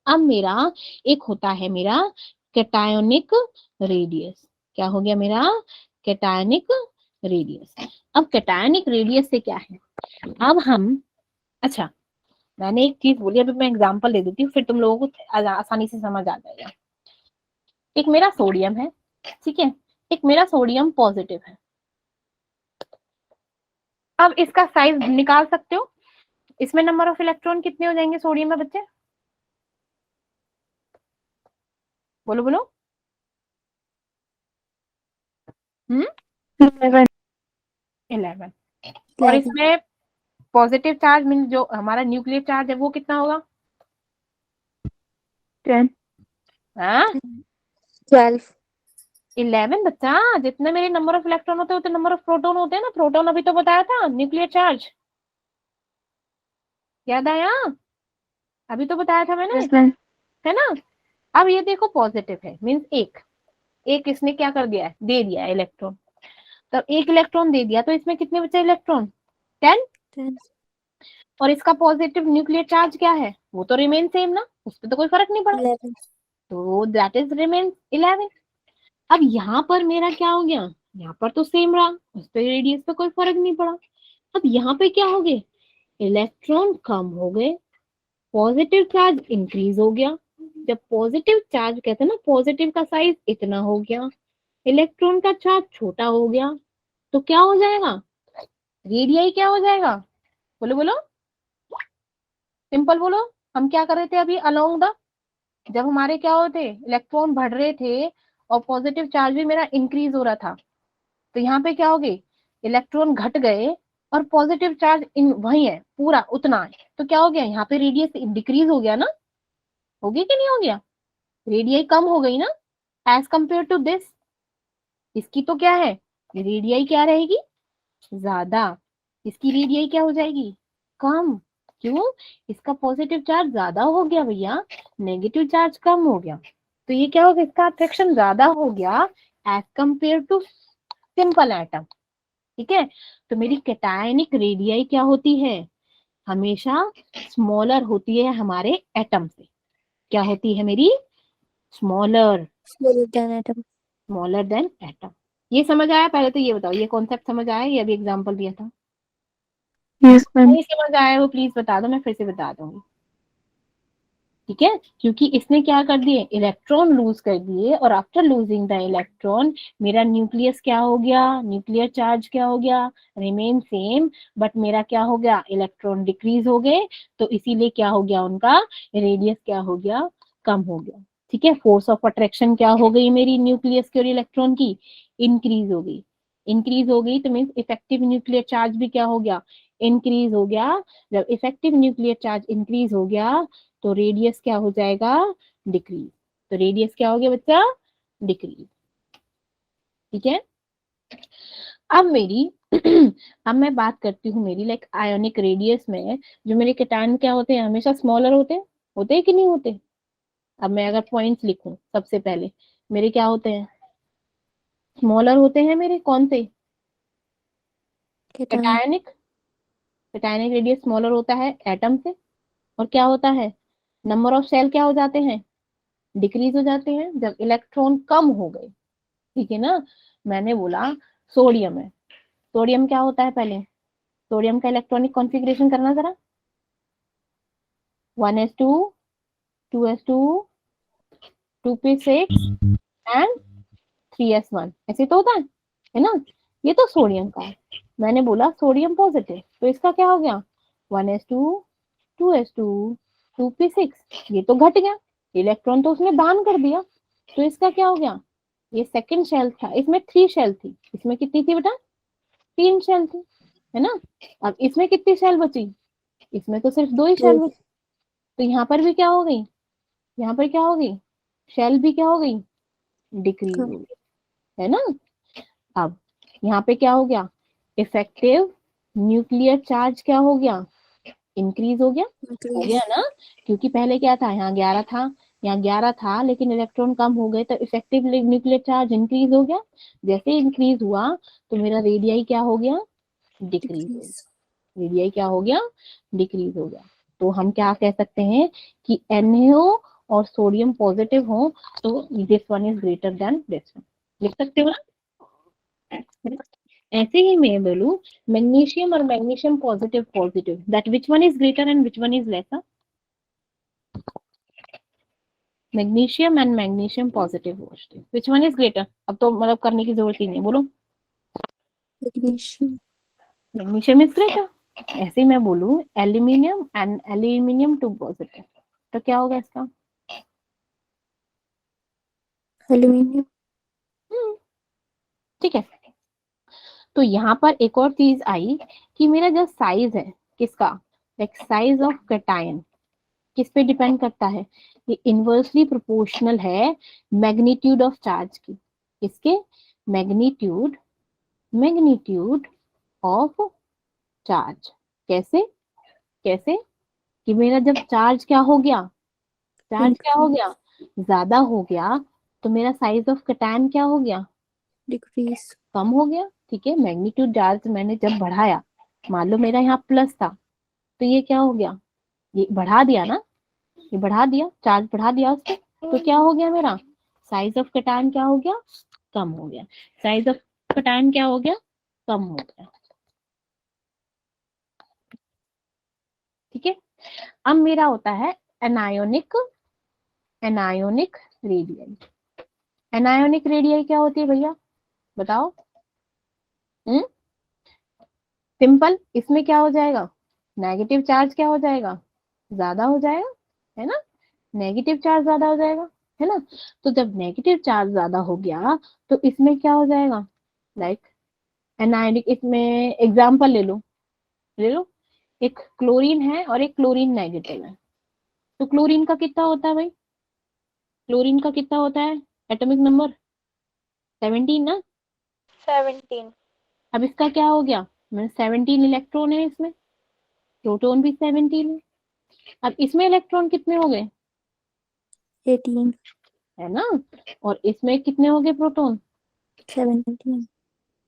अब मेरा एक होता है मेरा कैटायोनिक रेडियस। क्या हो गया मेरा? Cationic radius. अब कैटायनिक रेडियस से क्या है? अब हम, अच्छा मैंने एक चीज बोली, अभी मैं एग्जांपल दे देती हूँ फिर तुम लोगों को आसानी से समझ आ जाएगा। एक मेरा सोडियम है, ठीक है? एक मेरा सोडियम पॉजिटिव है। अब इसका साइज निकाल सकते हो? इसमें नंबर ऑफ इलेक्ट्रॉन कितने हो जाएंगे सोडियम में बच्चे? बोलो बोलो। 11. 11। और इसमें पॉजिटिव चार्ज मीन जो हमारा न्यूक्लियर चार्ज है वो कितना होगा? 10. हाँ 12. 11 बच्चा। जितने मेरे नंबर ऑफ इलेक्ट्रॉन होते हैं उतने नंबर ऑफ प्रोटॉन होते हैं ना। प्रोटॉन अभी तो बताया था न्यूक्लियर चार्ज, याद आया? अभी तो बताया था मैंने, Yes, ma'am. है ना? अब ये देखो पॉजिटिव है मीन्स एक, एक इसने क्या कर दिया है? दे दिया है इलेक्ट्रॉन। तब एक इलेक्ट्रॉन दे दिया तो इसमें कितने बचे इलेक्ट्रॉन? 10। 10. और इसका पॉजिटिव न्यूक्लियर चार्ज क्या है? वो तो रिमेन सेम ना, उस पर तो कोई फर्क नहीं पड़ा, 11. तो दैट इज रिमेन 11। अब यहाँ पर मेरा क्या हो गया? यहाँ पर तो सेम रहा, उस पर रेडियस पे कोई फर्क नहीं पड़ा। अब यहाँ पे क्या हो गए? इलेक्ट्रॉन कम हो गए, पॉजिटिव चार्ज इंक्रीज हो गया। जब पॉजिटिव चार्ज कहते हैं ना, पॉजिटिव का साइज इतना हो गया, इलेक्ट्रॉन का चार्ज छोटा हो गया, तो क्या हो जाएगा? रेडियस क्या हो जाएगा? बोलो बोलो। सिंपल बोलो, हम क्या कर रहे थे अभी अलोंग द, जब हमारे क्या होते इलेक्ट्रॉन बढ़ रहे थे और पॉजिटिव चार्ज भी मेरा इंक्रीज हो रहा था, तो यहाँ पे क्या हो गई, इलेक्ट्रॉन घट गए और पॉजिटिव चार्ज इन वही है पूरा उतना है, तो क्या हो गया यहाँ पे रेडियस डिक्रीज हो गया ना, हो गया कि नहीं हो गया, रेडियस कम हो गई ना एज कंपेयर टू दिस, इसकी तो क्या है रेडियस क्या रहेगी ज्यादा, इसकी रेडियस क्या हो जाएगी कम, क्यों, इसका पॉजिटिव चार्ज ज्यादा हो गया भैया, नेगेटिव चार्ज कम हो गया, तो ये क्या हो गया, इसका अट्रैक्शन ज्यादा हो गया as compare to simple atom. ठीक है, तो मेरी कैटायनिक रेडियस क्या होती है, हमेशा स्मॉलर होती है हमारे एटम से, क्या होती है मेरी smaller, Smaller than atom. Smaller than atom. ये समझ आया, पहले तो ये बताओ ये कॉन्सेप्ट समझ आया, ये अभी एग्जांपल दिया था, Yes, ma'am. नहीं समझ आया वो प्लीज बता दो, मैं फिर से बता दूंगी। ठीक है, क्योंकि इसने क्या कर दिए इलेक्ट्रॉन लूज कर दिए, और आफ्टर लूजिंग द इलेक्ट्रॉन मेरा न्यूक्लियस क्या हो गया, न्यूक्लियर चार्ज क्या हो गया, रिमेन सेम, बट मेरा क्या हो गया इलेक्ट्रॉन डिक्रीज हो गए, तो इसीलिए क्या हो गया उनका रेडियस क्या हो गया कम हो गया। ठीक है, फोर्स ऑफ अट्रैक्शन क्या हो गई मेरी न्यूक्लियस की और इलेक्ट्रॉन की, इंक्रीज हो गई, इंक्रीज हो गई तो मीन्स इफेक्टिव न्यूक्लियर चार्ज भी क्या हो गया इंक्रीज हो गया, जब इफेक्टिव न्यूक्लियर चार्ज इंक्रीज हो गया तो रेडियस क्या हो जाएगा डिक्रीज, तो रेडियस क्या हो गया बच्चा डिक्रीज। ठीक है, अब मेरी अब मैं बात करती हूँ मेरी लाइक आयोनिक रेडियस में जो मेरे केटायन क्या होते हैं हमेशा स्मॉलर होते हैं कि नहीं होते, अब मैं अगर पॉइंट्स लिखूं सबसे पहले मेरे क्या होते हैं स्मॉलर होते हैं मेरे कौन से Cation. Cationic, cationic radius smaller होता है एटम से, और क्या होता है नंबर ऑफ शेल क्या हो जाते हैं डिक्रीज हो जाते हैं जब इलेक्ट्रॉन कम हो गए। ठीक है ना, मैंने बोला सोडियम है, सोडियम क्या होता है पहले, सोडियम का इलेक्ट्रॉनिक कॉन्फ़िगरेशन करना जरा, 1s2 2s2 2p6 and 3s1 ऐसे तो होता है ना, ये तो सोडियम का है, मैंने बोला सोडियम पॉजिटिव तो इसका क्या हो गया 1s2 2s2 2p6, ये तो घट गया, इलेक्ट्रॉन तो उसने दान कर दिया, तो इसका क्या हो गया, ये सेकंड शेल था, इसमें 3 शेल थी, इसमें कितनी थी बेटा 3 शेल थी, है ना, अब इसमें कितनी शेल बची, इसमें तो सिर्फ 2 ही शेल Two. बची, तो यहाँ पर भी क्या हो गई, यहाँ पर क्या हो गई शेल भी क्या हो गई डिक्रीज हो गई, है ना। अब यहाँ पे क्या हो गया इफेक्टिव न्यूक्लियर चार्ज क्या हो गया इंक्रीज हो Increase. गया ना, क्योंकि पहले क्या था यहाँ 11 था, यहाँ 11 था लेकिन इलेक्ट्रॉन कम हो गए तो इफेक्टिव न्यूक्लियर चार्ज इंक्रीज हो गया, जैसे इंक्रीज हुआ तो मेरा रेडियस क्या हो गया डिक्रीज हो Decrease. गया, रेडियस क्या हो गया डिक्रीज हो गया, तो हम क्या कह सकते हैं कि NaO और सोडियम पॉजिटिव हो तो this one is greater than this one, लिख सकते हो ना। ऐसे ही मैं बोलूं मैग्नीशियम और magnesium positive positive that which one is greater and which one is lesser, magnesium and magnesium positive positive which one is greater, अब तो मतलब करने की जरूरत ही नहीं है, बोलो Magnesium. मैग्नीशियम इज ग्रेटर, ऐसे ही मैं बोलूं aluminium and aluminium two positive तो क्या होगा इसका Aluminium. ठीक है, तो यहाँ पर एक और चीज आई कि मेरा जो साइज है किसका लाइक साइज ऑफ कैटायन किस पे डिपेंड करता है, ये इनवर्सली प्रोपोर्शनल है मैग्नीट्यूड ऑफ चार्ज की, इसके मैग्नीट्यूड मैग्नीट्यूड ऑफ चार्ज, कैसे कैसे कि मेरा जब चार्ज क्या हो गया चार्ज क्या हो गया ज्यादा हो गया तो मेरा साइज ऑफ कैटायन क्या हो गया Decrease. कम हो गया। ठीक है, मैग्नीट्यूड चार्ज मैंने जब बढ़ाया मान लो मेरा यहाँ प्लस था तो ये क्या हो गया ये बढ़ा दिया ना, ये बढ़ा दिया चार्ज बढ़ा दिया उसको, तो क्या हो गया मेरा साइज ऑफ कैटायन क्या हो गया कम हो गया, साइज ऑफ कैटायन क्या हो गया कम हो गया। ठीक है, अब मेरा होता है anionic anionic radius, anionic radius क्या होती है भैया बताओ, सिंपल इसमें क्या हो जाएगा नेगेटिव चार्ज क्या हो जाएगा ज्यादा हो जाएगा, है ना, नेगेटिव चार्ज ज्यादा हो जाएगा, है ना। तो जब नेगेटिव चार्ज ज्यादा हो गया तो इसमें क्या हो जाएगा, लाइक एनायनिक, इसमें एग्जाम्पल ले लो, एक क्लोरीन है और एक क्लोरीन नेगेटिव है। तो क्लोरीन का कितना होता है भाई, क्लोरीन का कितना होता है एटॉमिक नंबर, 17 ना। 17। अब इसका क्या हो गया, 17 इलेक्ट्रॉन है इसमें, प्रोटॉन भी 17 है। अब इसमें इलेक्ट्रॉन कितने हो गए, 18, है ना, और इसमें कितने हो गए प्रोटॉन, 17,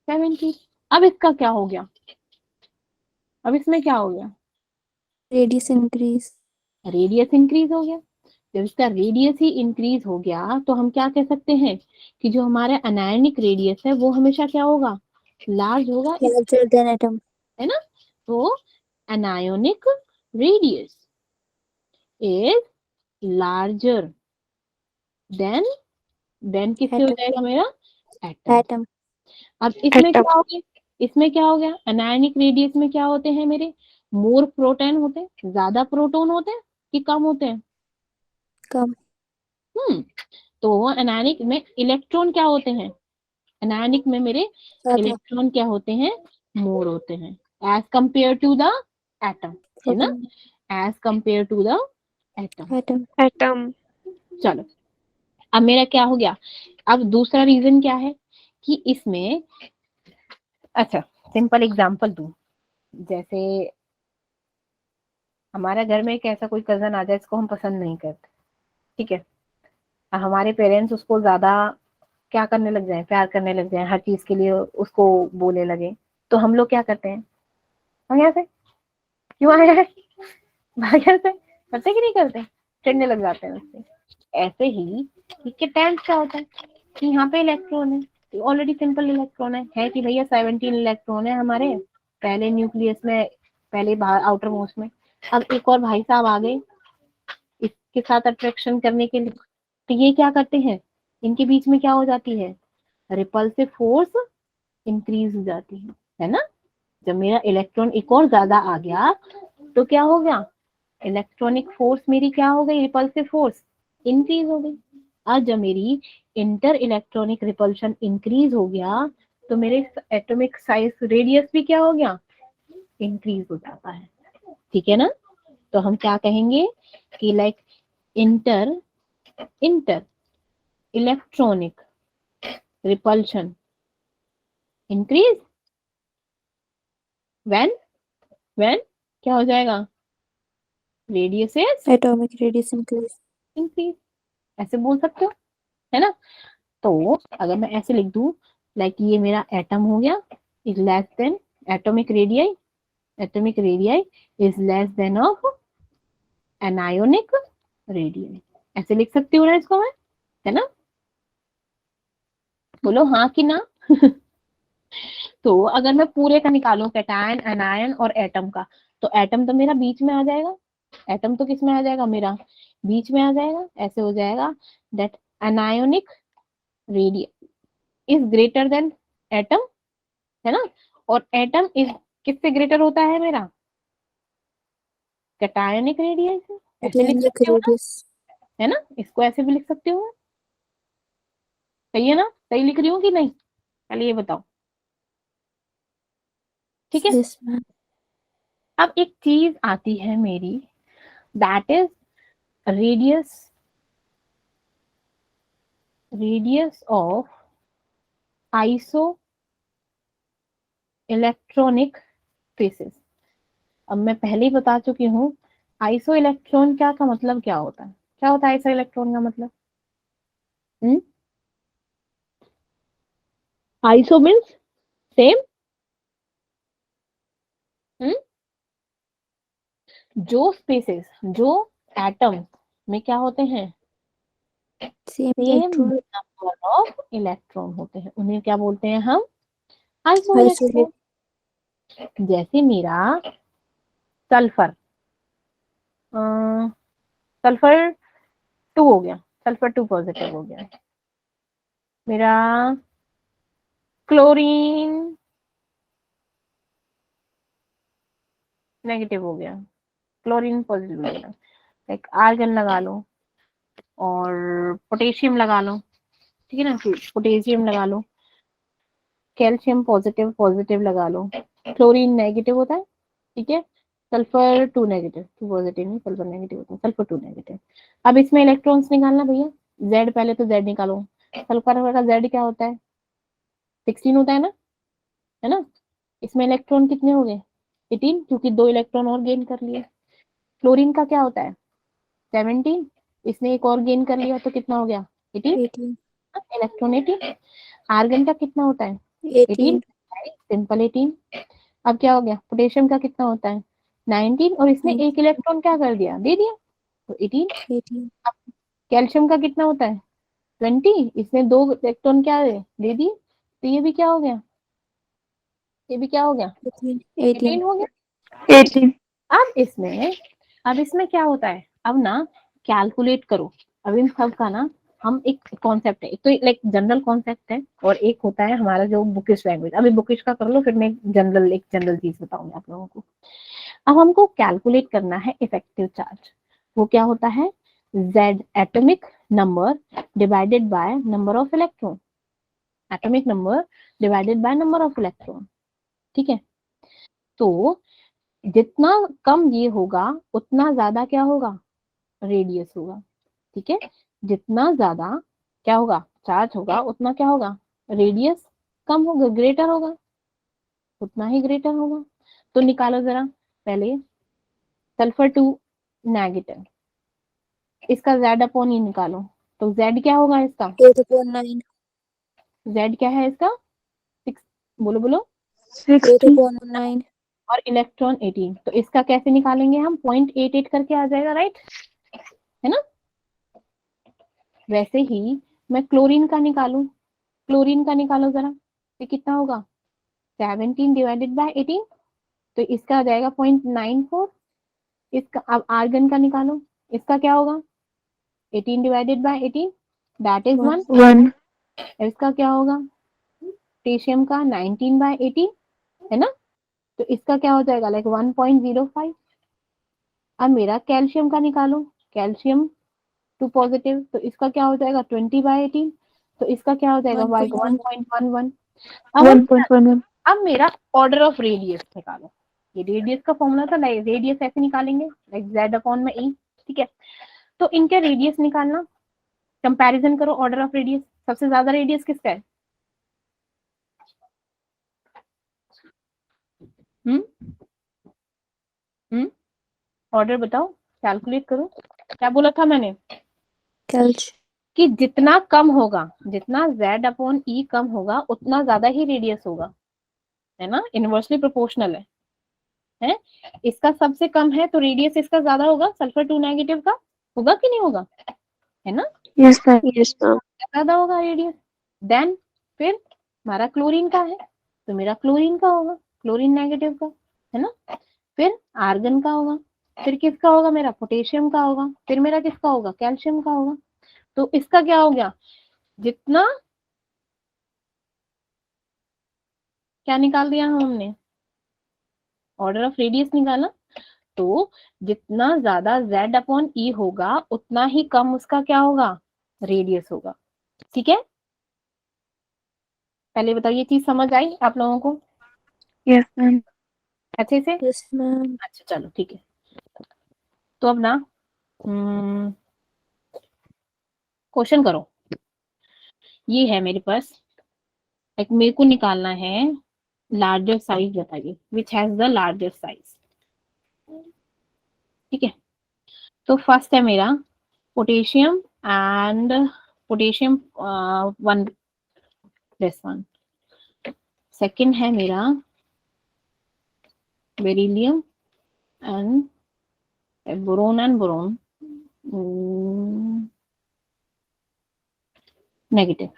17। अब इसका क्या हो गया, अब इसमें क्या हो गया, radius increase, रेडियस इंक्रीज हो गया। जब इसका रेडियस ही इंक्रीज हो गया तो हम क्या कह सकते हैं कि जो हमारा अनायनिक रेडियस है वो हमेशा क्या होगा, लार्ज होगा, larger than atom, है ना। तो anionic radius is larger than, किससे हो atom, जाएगा मेरा, एटम। atom, अब इसमें एटम। क्या हो गया, इसमें क्या हो गया, अनायनिक रेडियस में क्या होते हैं मेरे, मोर प्रोटॉन होते हैं, ज्यादा प्रोटॉन होते हैं कि कम होते हैं, come, हम्म। तो एनायनिक में इलेक्ट्रॉन क्या होते हैं, एनायनिक में मेरे ज़्यादा, इलेक्ट्रॉन क्या होते हैं, मोर होते हैं, as compare to the atom, है ना, proton, as compare to the atom. atom, atom. चलो, अब मेरा क्या हो गया, अब दूसरा रीजन क्या है कि इसमें, अच्छा सिंपल एग्जांपल दूं, जैसे हमारे घर में एक ऐसा कोई कजन आ जाए जिसको हम पसंद नहीं करते, ठीक है, हमारे पेरेंट्स उसको ज्यादा क्या करने लग जाए, प्यार करने लग जाए, हर चीज के लिए उसको बोले लगे, तो हम लोग क्या करते हैं, हम यहाँ से क्यों आए हैं, भाग यहाँ से, करते कि नहीं करते, चिढ़ने लग जाते हैं उससे। ऐसे ही केटायन क्या होता है कि यहाँ पे इलेक्ट्रॉन है, ऑलरेडी सिंपल इलेक्ट्रॉन है कि भैया 17 इलेक्ट्रॉन है हमारे पहले न्यूक्लियस में, पहले बाहर आउटर मोस्ट में। अब एक और भाई साहब आ गए इसके साथ अट्रैक्शन करने के लिए, तो ये क्या करते हैं, इनके बीच में क्या हो जाती है, रिपल्सिव फोर्स इंक्रीज हो जाती है ना। जब मेरा इलेक्ट्रॉन एक और ज्यादा आ गया तो क्या हो गया, इलेक्ट्रॉनिक फोर्स मेरी क्या हो गई, रिपल्सिव फोर्स इंक्रीज हो गई। आज जब मेरी इंटर इलेक्ट्रॉनिक रिपल्शन इंक्रीज हो गया तो मेरे एटॉमिक साइज रेडियस भी क्या हो गया, इंक्रीज हो जाता है, ठीक है ना। तो हम क्या कहेंगे कि like inter inter electronic repulsion increase when, क्या हो जाएगा, radius is atomic radius increase, increase, ऐसे बोल सकते हो, है ना। तो अगर मैं ऐसे लिख दूं, लाइक ये मेरा एटम हो गया, is less than atomic radii, atomic radii is less than of anionic radii, ऐसे लिख सकती हूँ ना इसको मैं, है ना, बोलो हाँ कि ना। तो अगर मैं पूरे का निकालूं कैटायन एनायन और एटम का, तो एटम तो मेरा बीच में आ जाएगा, एटम तो किस में आ जाएगा मेरा, बीच में आ जाएगा, ऐसे हो जाएगा that anionic radius is greater than atom, है ना, और एटम इज किससे ग्रेटर होता है मेरा, कैटायनिक रेडियस से, ऐसे लिख atomic सकते हो ना, radius, है ना, इसको ऐसे भी लिख सकते हो, सही है ना, सही लिख रही हूँ कि नहीं, पहले ये बताओ, ठीक है। yes ma'am, अब एक चीज आती है मेरी, that is radius, radius of iso electronic faces. अब मैं पहले ही बता चुकी हूँ आइसो इलेक्ट्रॉन क्या का मतलब क्या होता है, क्या होता है आइसो इलेक्ट्रॉन का मतलब, आइसो मीन्स सेम, जो स्पेसेस, जो एटम में क्या होते हैं, same same electron, number of electron होते हैं, उन्हें क्या बोलते हैं हम, आइसो isolate, इलेक्ट्रॉन। जैसे मेरा सल्फर, सल्फर 2 हो गया, सल्फर 2 पॉजिटिव हो गया, मेरा क्लोरीन नेगेटिव हो गया, क्लोरीन पॉजिटिव लगेगा, लाइक आर्गन लगा लो और पोटेशियम लगा लो, ठीक है ना, पोटेशियम लगा लो, कैल्शियम पॉजिटिव पॉजिटिव लगा लो, क्लोरीन नेगेटिव होता है, ठीक है, सल्फर 2 नेगेटिव, 2 पॉजिटिव नहीं, सल्फर नेगेटिव होता है, सल्फर 2 नेगेटिव। अब इसमें इलेक्ट्रॉन्स निकालना भैया, जेड पहले तो जेड निकालो, सल्फर का जेड क्या होता है 16 होता है ना, इसमें इलेक्ट्रॉन कितने हो गए 18, क्योंकि 2 इलेक्ट्रॉन और गेन कर लिए। क्लोरीन का क्या होता है 17, इसने एक और गेन कर लिया तो कितना हो गया 18, 18 इलेक्ट्रॉन 18। आर्गन का कितना होता है 18, 18 सिंपल 18। अब क्या हो गया, पोटेशियम का कितना होता है 19, और इसने 19 एक इलेक्ट्रॉन क्या कर दिया, दे दिया, तो 18। 18 अब कैल्शियम का कितना होता है 20, इसने 2 इलेक्ट्रॉन क्या दे दिए, तो ये भी क्या हो गया, ये भी क्या हो गया 18 18 18 हो गया। 18. अब इसमें क्या होता है, अब ना कैलकुलेट करो, अब इन सब का ना हम एक कॉन्सेप्ट है, एक तो लाइक जनरल कॉन्सेप्ट है और एक होता है हमारा जो बुकिश लैंग्वेज। अभी बुकिश का कर लो, फिर मैं एक जनरल चीज बताऊंगी आप लोगों को। अब हमको कैलकुलेट करना है इफेक्टिव चार्ज, वो क्या होता है Z atomic number divided by number of electron, atomic number divided by number of electron, ठीक है। तो जितना कम ये होगा उतना ज्यादा क्या होगा रेडियस होगा, ठीक है, जितना ज्यादा क्या होगा चार्ज होगा उतना क्या होगा रेडियस कम होगा, ग्रेटर होगा, उतना ही ग्रेटर होगा। तो निकालो जरा पहले सल्फर 2 नेगेटिव, इसका जेड अपॉन ही निकालो, तो जेड क्या होगा इसका, 8/9 जेड क्या है इसका 6, बोलो बोलो, 60. 8/9 और इलेक्ट्रॉन 18, तो इसका कैसे निकालेंगे हम 0.88 करके आ जाएगा, राइट, है ना। वैसे ही मैं क्लोरीन का निकालूं, क्लोरीन का निकालो जरा, ये कितना होगा 17 डिवाइडेड बाय 18, तो इसका आ जाएगा 0.94। इसका अब आर्गन का निकालो, इसका क्या होगा 18 डिवाइडेड बाय 18, दैट इज 1। 1. इसका क्या होगा पोटेशियम का 19 बाय 18, है ना, तो इसका क्या हो जाएगा लाइक 1.05। अब मेरा कैल्शियम का निकालो, कैल्शियम 2 पॉजिटिव, तो इसका क्या हो जाएगा 20 बाय 18, तो इसका क्या हो जाएगा 1.1 1.11। अब 1.11. अब मेरा ऑर्डर ऑफ रेडियस निकालो, ये रेडियस का फॉर्मूला था, रेडियस ऐसे निकालेंगे लाइक जेड अपॉन में ई, ठीक है। तो इनके रेडियस निकालना, कंपैरिजन करो ऑर्डर ऑफ रेडियस, सबसे ज्यादा रेडियस किसका है, हम्म हम्म ऑर्डर बताओ, कैलकुलेट करो, क्या बोला था मैंने कैल्श कि जितना कम होगा, जितना जेड अपॉन ई कम होगा उतना ज्यादा ही रेडियस होगा, है ना, इनवर्सली प्रोपोर्शनल है। इसका सबसे कम है तो रेडियस इसका ज्यादा होगा, सल्फर 2 नेगेटिव का होगा कि नहीं होगा, है ना, Yes, ma'am. Yes, ma'am. ज्यादा होगा रेडियस। देन फिर हमारा क्लोरीन का है तो मेरा क्लोरीन का होगा, क्लोरीन नेगेटिव का, है ना, फिर आर्गन का होगा, फिर किसका होगा मेरा पोटेशियम का होगा, फिर मेरा किसका होगा कैल्शियम का होगा। तो इसका क्या हो गया, जितना क्या निकाल दिया हमने ऑर्डर ऑफ रेडियस निकाला, तो जितना ज्यादा z अपॉन ई होगा उतना ही कम उसका क्या होगा रेडियस होगा, ठीक है। पहले बताओ ये चीज समझ आई आप लोगों को Yes, ma'am. अच्छे से, यस मैम अच्छा चलो ठीक है। तो अब ना क्वेश्चन करो, ये है मेरे पास, एक मेरे को निकालना है लार्जर साइज, बताइए विच हैज द लार्जर साइज, ठीक है। तो फर्स्ट है मेरा पोटेशियम एंड पोटेशियम 1+1, सेकंड है मेरा beryllium and boron and boron negative,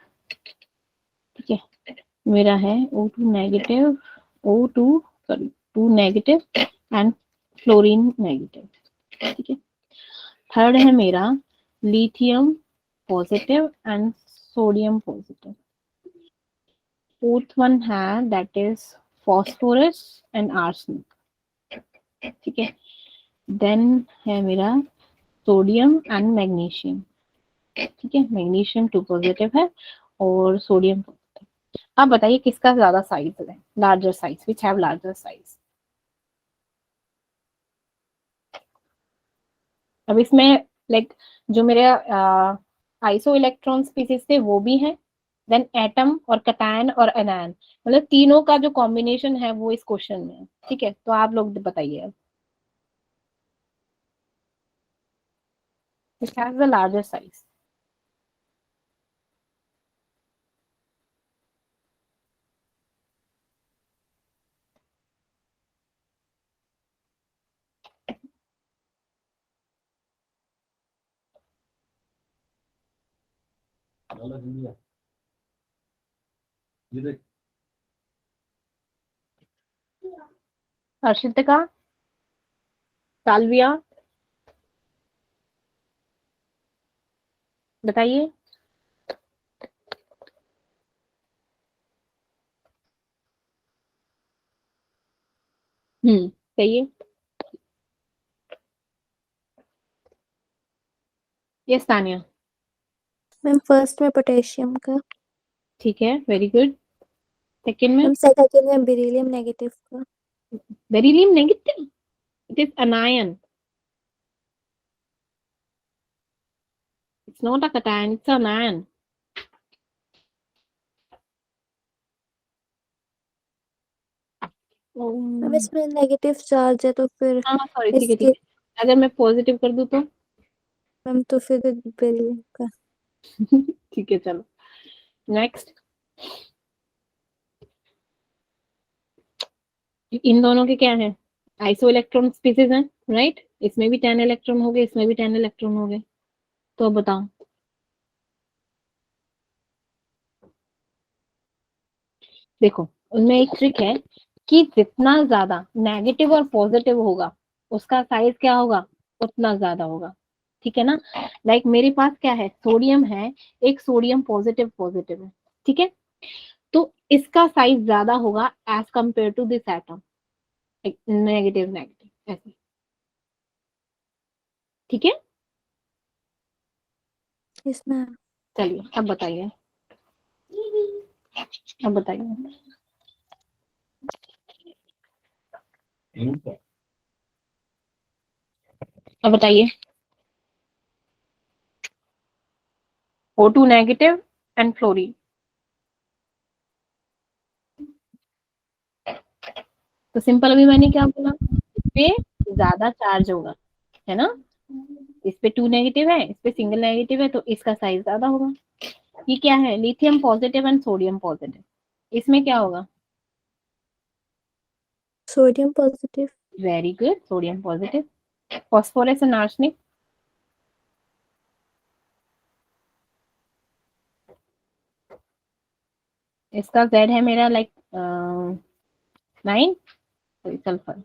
ठीक है। मेरा है O2 negative, O2 sorry 2 negative and fluorine negative, ठीक है। थर्ड है मेरा lithium positive and sodium positive, fourth one है that is phosphorus and arsenic, ठीक है। देन है मेरा सोडियम एंड मैग्नीशियम। ठीक है, मैग्नीशियम 2 पॉजिटिव है और सोडियम पॉजिटिव। अब बताइए किसका ज्यादा साइज है, larger size, which have larger size. अब इसमें लाइक जो मेरे आइसो इलेक्ट्रॉन स्पीसीज थे वो भी हैं, देन एटम और कटायन और एनायन, मतलब तीनों का जो कॉम्बिनेशन है वो इस क्वेश्चन में है। ठीक है, तो आप लोग बताइए अब which has the larger size. Harshitika, Salvia, बताइए। सही है। यस तानिया। मैम फर्स्ट में पोटेशियम का। ठीक है, वेरी गुड। सेकंड में मैम सेकंड में बेरिलियम नेगेटिव का। Beryllium negative, it is anion, it's not a cation, it's anion. Ma'am इसमें नेगेटिव चार्ज है तो फिर हाँ सॉरी, ठीक है ठीक इसके है, अगर मैं पॉजिटिव कर दूं तो मैम तो फिर बेरिलियम का। ठीक है चलो नेक्स्ट। इन दोनों के क्या है, आइसो इलेक्ट्रॉन स्पीसीज हैं, राइट। इसमें भी 10 इलेक्ट्रॉन हो गए, इसमें भी 10 इलेक्ट्रॉन हो गए, तो अब बताओ। देखो उनमें एक ट्रिक है कि जितना ज्यादा नेगेटिव और पॉजिटिव होगा उसका साइज क्या होगा, उतना ज्यादा होगा। ठीक है ना, लाइक मेरे पास क्या है, सोडियम है, एक सोडियम पॉजिटिव पॉजिटिव है। ठीक है, तो इसका साइज ज्यादा होगा as compare to this atom, negative negative ऐसे। ठीक है, यस मैम। चलिए अब बताइए, अब बताइए। अब बताइए, O2 नेगेटिव एंड फ्लोरीन, तो सिंपल अभी मैंने क्या बोला, इस पे ज्यादा चार्ज होगा, है ना। इस पे 2 नेगेटिव है, इस पे सिंगल नेगेटिव है, तो इसका साइज ज्यादा होगा। ये क्या है, lithium positive and sodium positive, इसमें क्या होगा, sodium positive. Very good, sodium positive. Phosphorus and arsenic, इसका जेड है मेरा लाइक 9, सल्फर,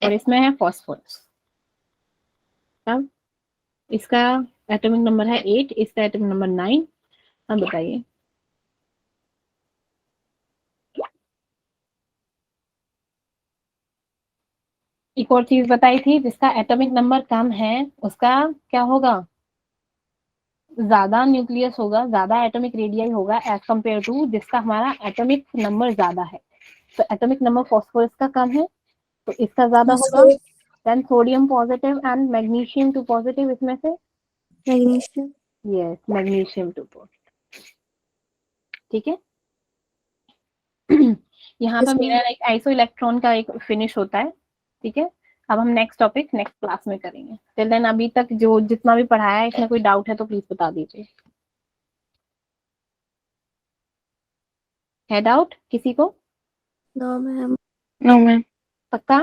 और इसमें है फॉस्फोरस। अब इसका एटॉमिक नंबर है 8, इसका एटॉमिक नंबर 9। अब बताइए, एक और चीज बताई थी, जिसका एटॉमिक नंबर कम है उसका क्या होगा, ज्यादा न्यूक्लियस होगा, ज्यादा एटॉमिक रेडियाई होगा एज कंपेयर टू जिसका हमारा एटॉमिक नंबर ज्यादा है। तो एटॉमिक नंबर फॉस्फोरस का कम है तो इसका ज्यादा होगा। Then sodium positive and magnesium 2 positive, इसमें से मैग्नीशियम। Yes magnesium 2 positive. ठीक है यहाँ पर यस मेरा मैम। लाइक आइसो इलेक्ट्रॉन का एक फिनिश होता है। ठीक है, अब हम नेक्स्ट टॉपिक नेक्स्ट क्लास में करेंगे। टिल देन अभी तक जो जितना भी पढ़ाया है इसमें कोई डाउट है तो प्लीज बता दीजिए। है डाउट किसी को? No ma'am. No, ma'am. पक्का?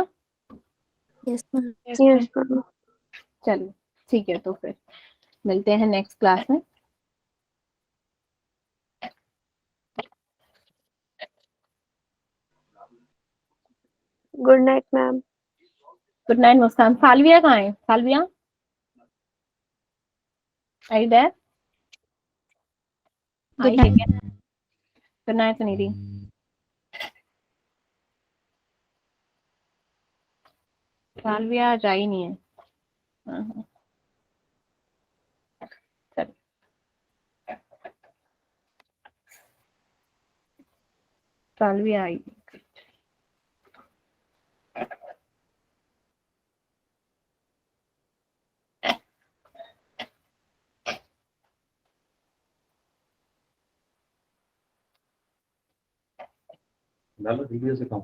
Yes ma'am. Yes, ma'am. चलिए ठीक है, तो फिर मिलते हैं नेक्स्ट क्लास में। Good night, ma'am. Good night Muskaan. Salvia कहाँ है, सालविया आई देयर? गुड आई है क्या? Night. Good night Suniti. Salvia जा ही नहीं है। हाँ, चल सालविया आई। डालो वीडियो से कम